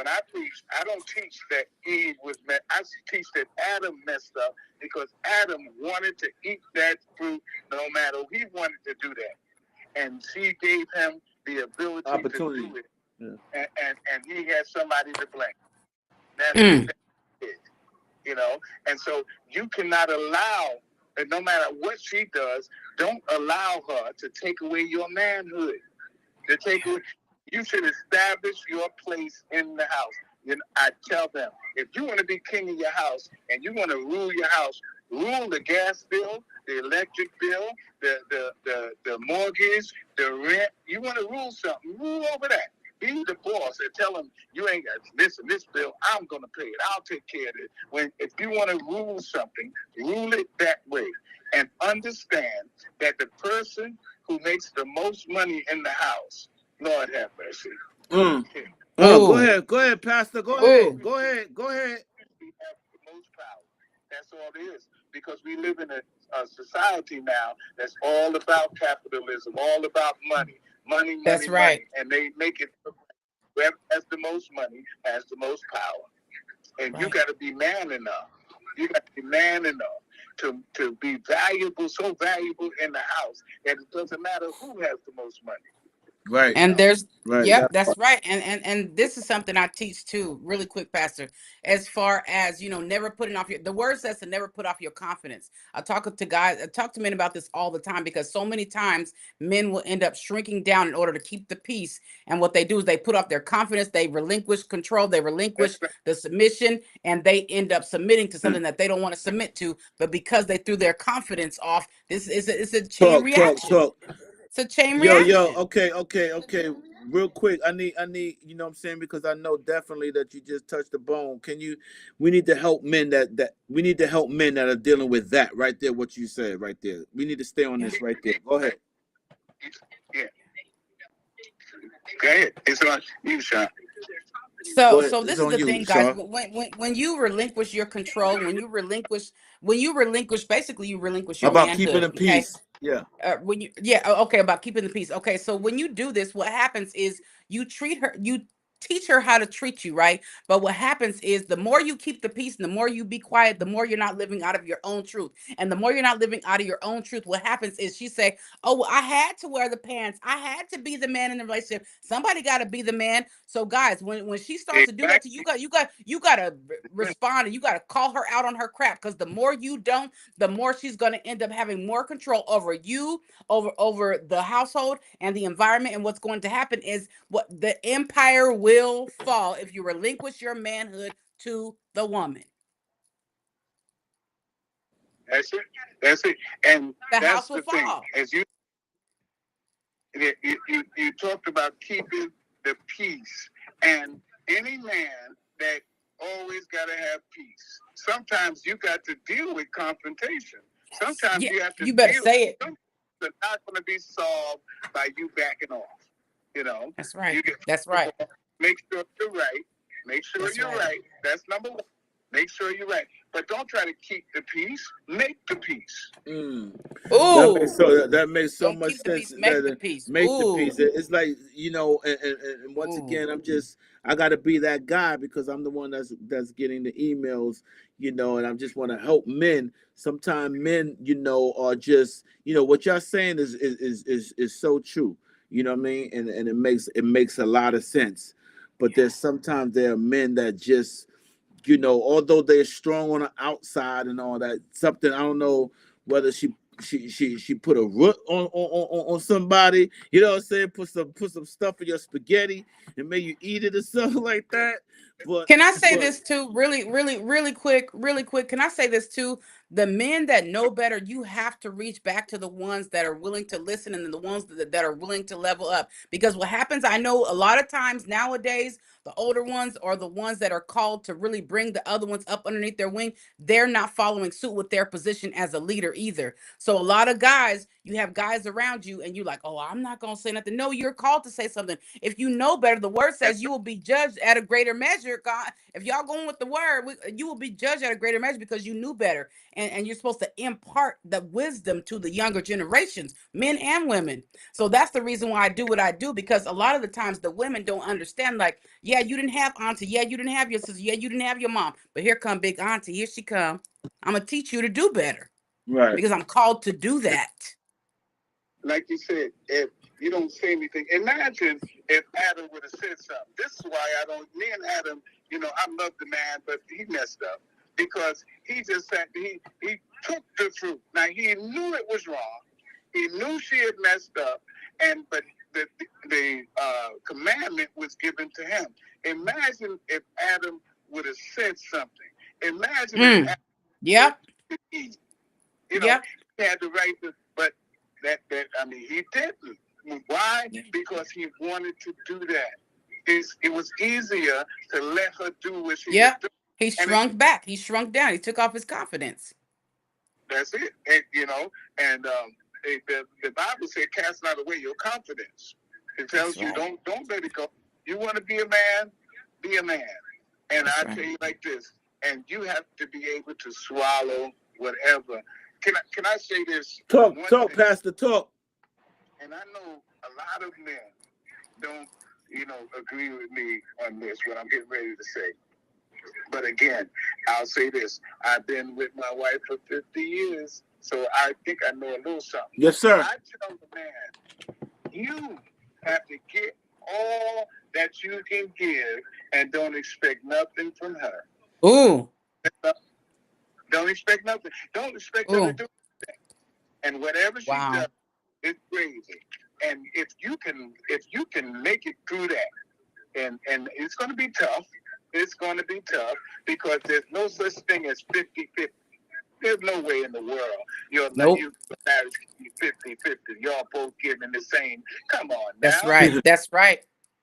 I preach, I don't teach that Eve was messed. I teach that Adam messed up because Adam wanted to eat that fruit no matter. He wanted to do that, and she gave him the ability to do it. Yeah. And he had somebody to blame. That's it. And so you cannot allow, and no matter what she does, don't allow her to take away your manhood. You should establish your place in the house. I tell them, if you want to be king of your house and you want to rule your house, rule the gas bill, the electric bill, the mortgage, the rent. You want to rule something, rule over that. Be the boss and tell them, you ain't got this bill, I'm going to pay it. I'll take care of it. If you want to rule something, rule it that way. And understand that the person who makes the most money in the house, Lord have mercy. Go ahead, Pastor. Go ahead. We have the most power. That's all it is. Because we live in a society now that's all about capitalism, all about money. Money. That's right. Money. And they make it, whoever has the most money has the most power. And you got to be man enough. You got to be man enough to be valuable, so valuable in the house that it doesn't matter who has the most money. Right. And there's right. Yep, that's right. And this is something I teach too, really quick, Pastor. As far as, never putting off the word says to never put off your confidence. I talk to men about this all the time, because so many times men will end up shrinking down in order to keep the peace. And what they do is they put off their confidence, they relinquish control, they relinquish the submission, and they end up submitting to something that they don't want to submit to. But because they threw their confidence off, it's a chain reaction. It's a chain Yo, reaction. okay. Real quick, I need, you know what I'm saying, because I know definitely that you just touched the bone. We need to help men we need to help men that are dealing with that right there, what you said right there. We need to stay on Yeah. this right there. Go ahead. Yeah. Go ahead. It's on you, Sean. Go So ahead. so It's this is on the you, thing, guys. Shaw. When you relinquish your control, when you relinquish, basically you relinquish your About keeping manhood. the Okay. peace. Yeah. When you okay, about keeping the peace. Okay, so when you do this, what happens is you teach her how to treat you, right? But what happens is the more you keep the peace and the more you be quiet, the more you're not living out of your own truth. And the more you're not living out of your own truth, what happens is she say, oh, well, I had to wear the pants, I had to be the man in the relationship, somebody got to be the man. So guys, when she starts to do that to you, Exactly. you got to respond, and you got to call her out on her crap, because the more you don't, the more she's going to end up having more control over you, over the household and the environment. And what's going to happen is what the empire will fall if you relinquish your manhood to the woman. That's it. That's it. And The house that's will the thing. fall. As you talked about keeping the peace, and any man that always got to have peace. Sometimes you got to deal with confrontation. Sometimes Yeah, you have to you better deal. say it. It's not going to be solved by you backing off. That's right. You get That's right. make sure you're right. Make sure That's you're right. right. That's number one. Make sure you're right. But don't try to keep the peace. Make the peace. Mm. Ooh, That makes so don't much keep the sense. peace, make the That peace. make the peace. Ooh, It's like, and once ooh. again, I got to be that guy because I'm the one that's getting the emails, and I just want to help men. Sometimes men, are just, what y'all saying is so true. You know what I mean? And it makes a lot of sense. But Yeah. there's sometimes there are men that just, although they're strong on the outside and all that, something I don't know whether she put a root on somebody, you know what I'm saying? Put some stuff in your spaghetti and make you eat it or something like that. But Can I say but this too, really, really, really quick? Can I say this too? The men that know better, you have to reach back to the ones that are willing to listen, and the ones that are willing to level up. Because what happens, I know a lot of times nowadays, the older ones are the ones that are called to really bring the other ones up underneath their wing. They're not following suit with their position as a leader either. So a lot of guys, you have guys around you, and you're like, oh, I'm not gonna say nothing. No, you're called to say something. If you know better, the word That's says you will be judged at a greater measure. God, if y'all going with the word, you will be judged at a greater measure because you knew better. And you're supposed to impart the wisdom to the younger generations, men and women. So that's the reason why I do what I do, because a lot of the times the women don't understand, like, yeah, you didn't have auntie, yeah, you didn't have your sister, yeah, you didn't have your mom, but here come big auntie, here she come. I'm gonna teach you to do better right, because I'm called to do that. like you said, if you don't say anything, imagine if Adam would have said something. This is why I don't. Me and Adam, I love the man, but he messed up because he just said he took the truth. Now he knew it was wrong. He knew she had messed up, but the commandment was given to him. Imagine if Adam would have said something. Imagine if Mm. Adam Yep. you know, Yep. he had the right to, but he didn't. Why? Because he wanted to do that. It was easier to let her do what she was Yep. doing. He And shrunk back. He shrunk down. He took off his confidence. that's it. The Bible said, cast not away your confidence. It That's tells you, right. don't let it go. You want to be a man, be a man. And That's I right. tell you like this, and you have to be able to swallow whatever. Can I say this? talk, One talk, thing, Pastor, talk. and I know a lot of men don't, agree with me on this, what I'm getting ready to say. But again, I'll say this. I've been with my wife for 50 years, so I think I know a little something. Yes, sir. I tell the man, you have to get all that you can give and don't expect nothing from her. Ooh. Don't expect nothing. Don't expect her to Ooh. do anything. And whatever she Wow. does, it's crazy. And if you can make it through that, and it's going to be tough. It's going to be tough because there's no such thing as 50-50. There's no way in the world you're Nope. you marriage can be 50-50. Y'all both giving the same. Come on now. That's right. That's right.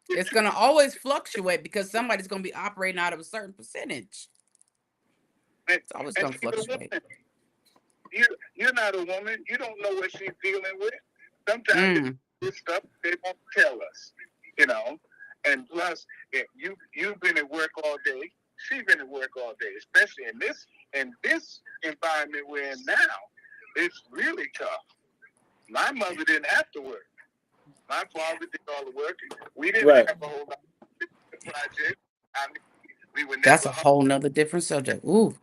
It's gonna always fluctuate because somebody's gonna be operating out of a certain percentage. It's always gonna fluctuate. You're not a woman. You don't know what she's dealing with. Sometimes this stuff they won't tell us, you know. And plus, you've been at work all day. She's been at work all day, especially in this environment we're in now. It's really tough. My mother didn't have to work. My father did all the work. We didn't have a whole lot of projects. I mean, we were never. That's a whole nother different subject. Ooh.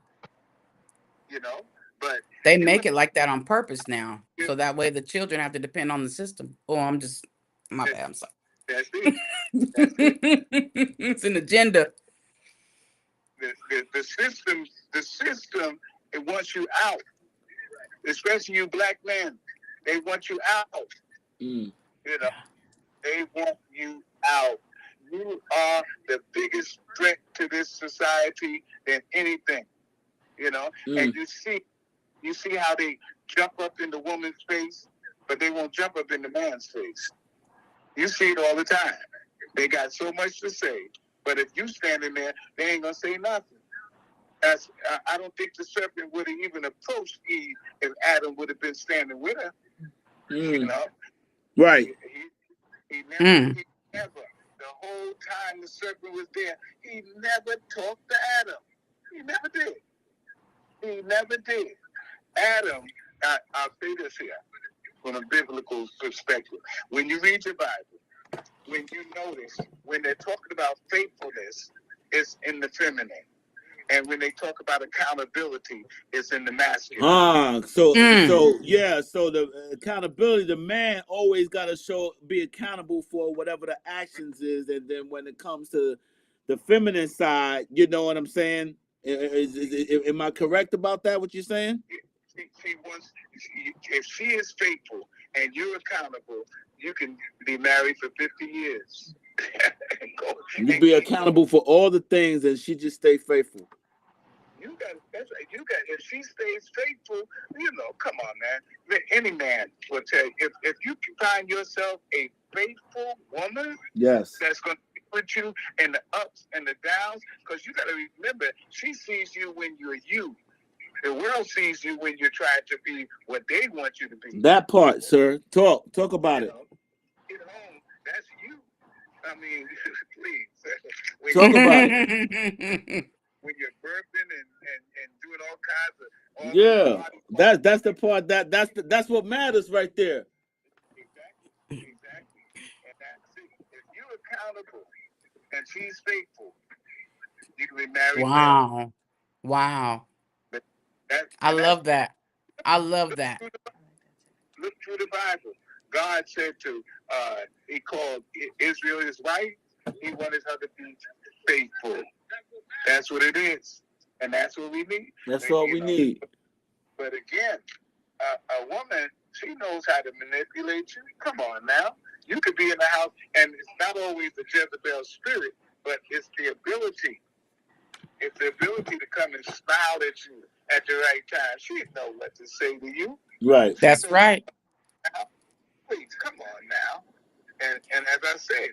You know, but they make it like that on purpose now, so that way the children have to depend on the system. Oh, I'm bad. I'm sorry. That's it. That's it. It's an agenda. The system, it wants you out, especially you black men. They want you out. You know, they want you out. You are the biggest threat to this society than anything. You know, and you see how they jump up in the woman's face, but they won't jump up in the man's face. You see it all the time. They got so much to say, but if you standing there, they ain't gonna say nothing. I don't think the serpent would have even approached Eve if Adam would have been standing with her. You know, right? He never. The whole time the serpent was there, he never talked to Adam. He never did. He never did. Adam, I'll say this here from a biblical perspective. When you read your Bible, when you notice, when they're talking about faithfulness, it's in the feminine. And when they talk about accountability, it's in the masculine. So the accountability, the man always got to be accountable for whatever the actions is. And then when it comes to the feminine side, you know what I'm saying? Am I correct about that, what you're saying? If she is faithful and you're accountable, you can be married for 50 years. You be accountable for all the things and she just stay faithful. If she stays faithful, you know, come on, man. Any man will tell you, if you can find yourself a faithful woman, yes, that's going to be with you in the ups and the downs, because you got to remember, she sees you when you're you. The world sees you when you're trying to be what they want you to be. That part, sir. Talk about it. At home, that's you. I mean, please. Talk about it. When you're burping and doing all kinds of that's the part that's what matters right there. Exactly. And that's it. If you're accountable and she's faithful, you can be married. Wow. I love that. Look through the Bible. God said he called Israel his wife. He wanted her to be faithful. That's what it is. And that's what we need. That's all we need. But again, a woman, she knows how to manipulate you. Come on now. You could be in the house, and it's not always the Jezebel spirit, but it's the ability. It's the ability to come and smile at you at the right time. She know what to say to you. Right. That's right. Please, come on now. And as I said,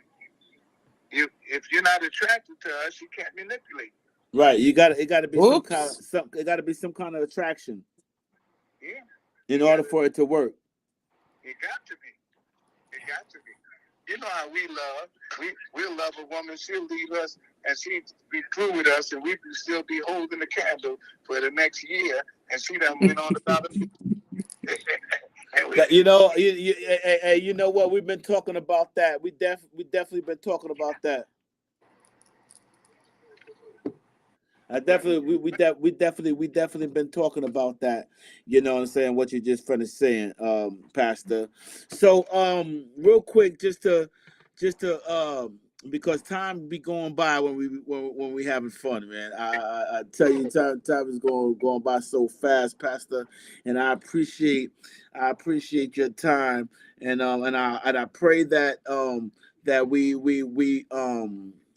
if you're not attracted to her, she can't manipulate. Right. It got to be some kind of attraction. Yeah. In order for it to work. It got to be. You know how we love. We'll love a woman. She'll leave us, and she'll be through with us, and we can still be holding the candle for the next year, and she done went on about it. You know what? We've been talking about that. We definitely been talking about that. We definitely been talking about that. You know what I'm saying? What you just finished saying, Pastor. So, real quick, just to because time be going by when we having fun, man. I tell you, time is going by so fast, Pastor, and I appreciate your time, and I pray that that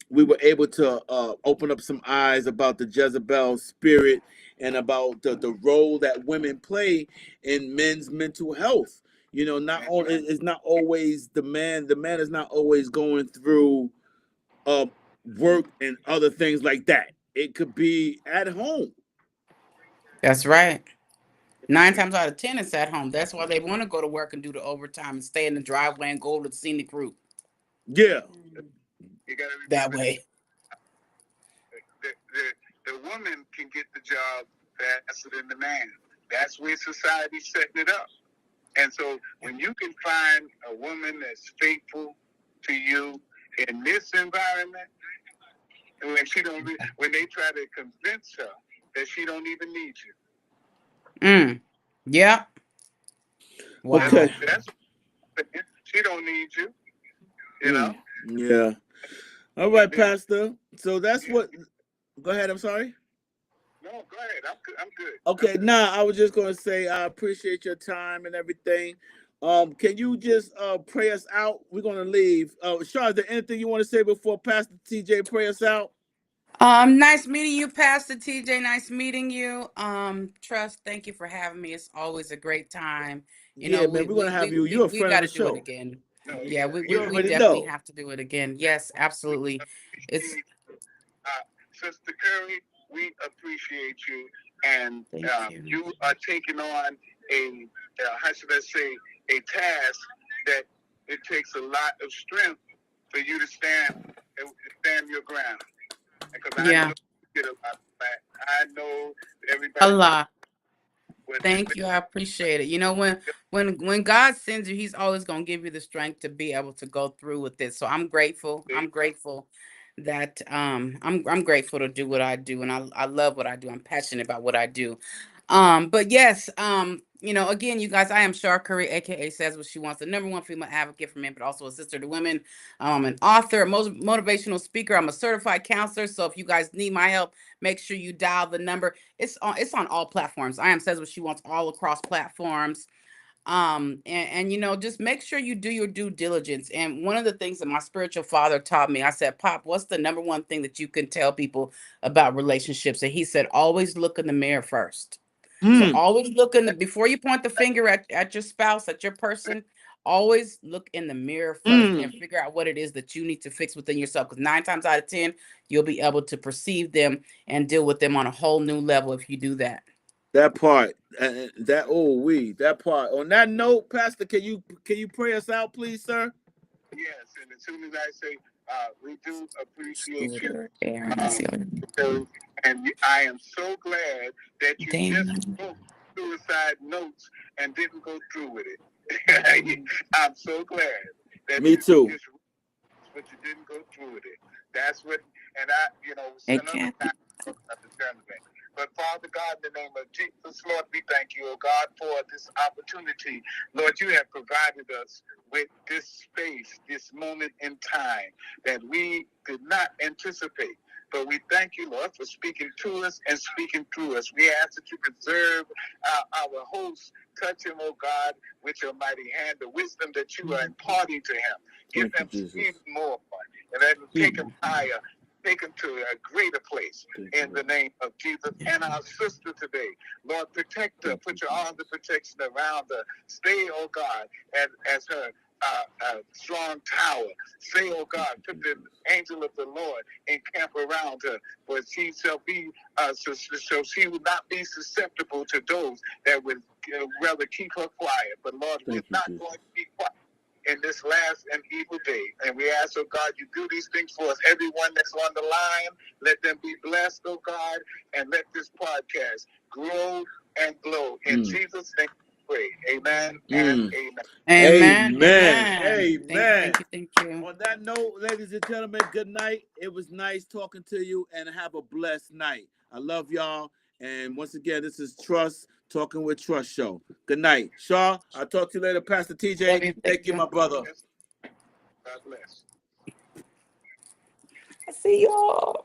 we were able to open up some eyes about the Jezebel spirit and about the role that women play in men's mental health. You know, not only it's not always the man. The man is not always going through uh, work and other things like that. It could be at home. That's right. 9 times out of 10, it's at home. That's why they want to go to work and do the overtime and stay in the driveway and go to the scenic route Yeah. You got to that remember way. the woman can get the job faster than the man. That's where society's setting it up. And so when you can find a woman that's faithful to you in this environment, and when they try to convince her that she don't even need you. Yeah. Wow. Okay. That's she don't need you. You know. Yeah. All right, Pastor. So that's what. Go ahead. I'm sorry. No, go ahead. I'm good. Okay. Nah, I was just gonna say I appreciate your time and everything. Can you just pray us out? We're gonna leave. Shaw, is there anything you want to say before Pastor TJ pray us out? Nice meeting you, Pastor TJ. Nice meeting you. Trust, thank you for having me. It's always a great time. You know, Yeah, man. We're gonna have you. You're a we friend of got the to do it show. again. No, Yeah, You we already definitely know. have to do it again. Yes, absolutely. It's Sister Curry, we appreciate you, and thank you. you are taking on how should I say, a task that it takes a lot of strength for you to stand your ground. Because I know Yeah, you get a lot of that. I know a everybody lot. what Thank you. I appreciate it. You know, when God sends you, He's always gonna give you the strength to be able to go through with it. So I'm grateful. I'm grateful that I'm grateful to do what I do, and I love what I do. I'm passionate about what I do. But yes, you know, again, you guys, I am Shar Curry, aka Says What She Wants, the number one female advocate for men, but also a sister to women. I'm an author, a motivational speaker. I'm a certified counselor. So if you guys need my help, make sure you dial the number. It's on all platforms. I am Says What She Wants all across platforms. And you know, just make sure you do your due diligence. And one of the things that my spiritual father taught me, I said, Pop, what's the number one thing that you can tell people about relationships? And he said, always look in the mirror first. So always look in the before you point the finger at your spouse, at your person, always look in the mirror first and figure out what it is that you need to fix within yourself. Because 9 times out of 10, you'll be able to perceive them and deal with them on a whole new level if you do that. That part, that part. On that note, Pastor, can you pray us out, please, sir? Yes, and as soon as I say we do appreciate you, Scooter, Aaron, so, and I am so glad that you just Damon. wrote suicide notes and didn't go through with it. I'm so glad that Me you too. just but you didn't go through with it. That's what, and I, Hey, another Kathy. time at the tournament. But Father God, in the name of Jesus, Lord, we thank you, oh God, for this opportunity. Lord, you have provided us with this space, this moment in time that we did not anticipate. But we thank you, Lord, for speaking to us and speaking through us. We ask that you preserve our host. Touch him, oh God, with your mighty hand, the wisdom that you are imparting to him. Give him even more, and let him take him higher, take him to a greater place in the name of Jesus. And our sister today, Lord, protect her. Put your arms of protection around her. Stay, oh God, as her strong tower. Say, oh God, put the angel of the Lord encamp around her, for she shall be, so she will not be susceptible to those that would rather keep her quiet. But Lord, we're not going to be quiet in this last and evil day. And we ask, oh God, you do these things for us. Everyone that's on the line, let them be blessed, oh God, and let this podcast grow and glow. In Jesus' name we pray. Amen and amen. Amen. Amen. Amen. Amen. Thank you. On that note, ladies and gentlemen, good night. It was nice talking to you, and have a blessed night. I love y'all. And once again, this is Trust Talking with Trust Show. Good night. Shaw, I'll talk to you later. Pastor TJ, Love you. thank you, my brother. God bless. I see y'all.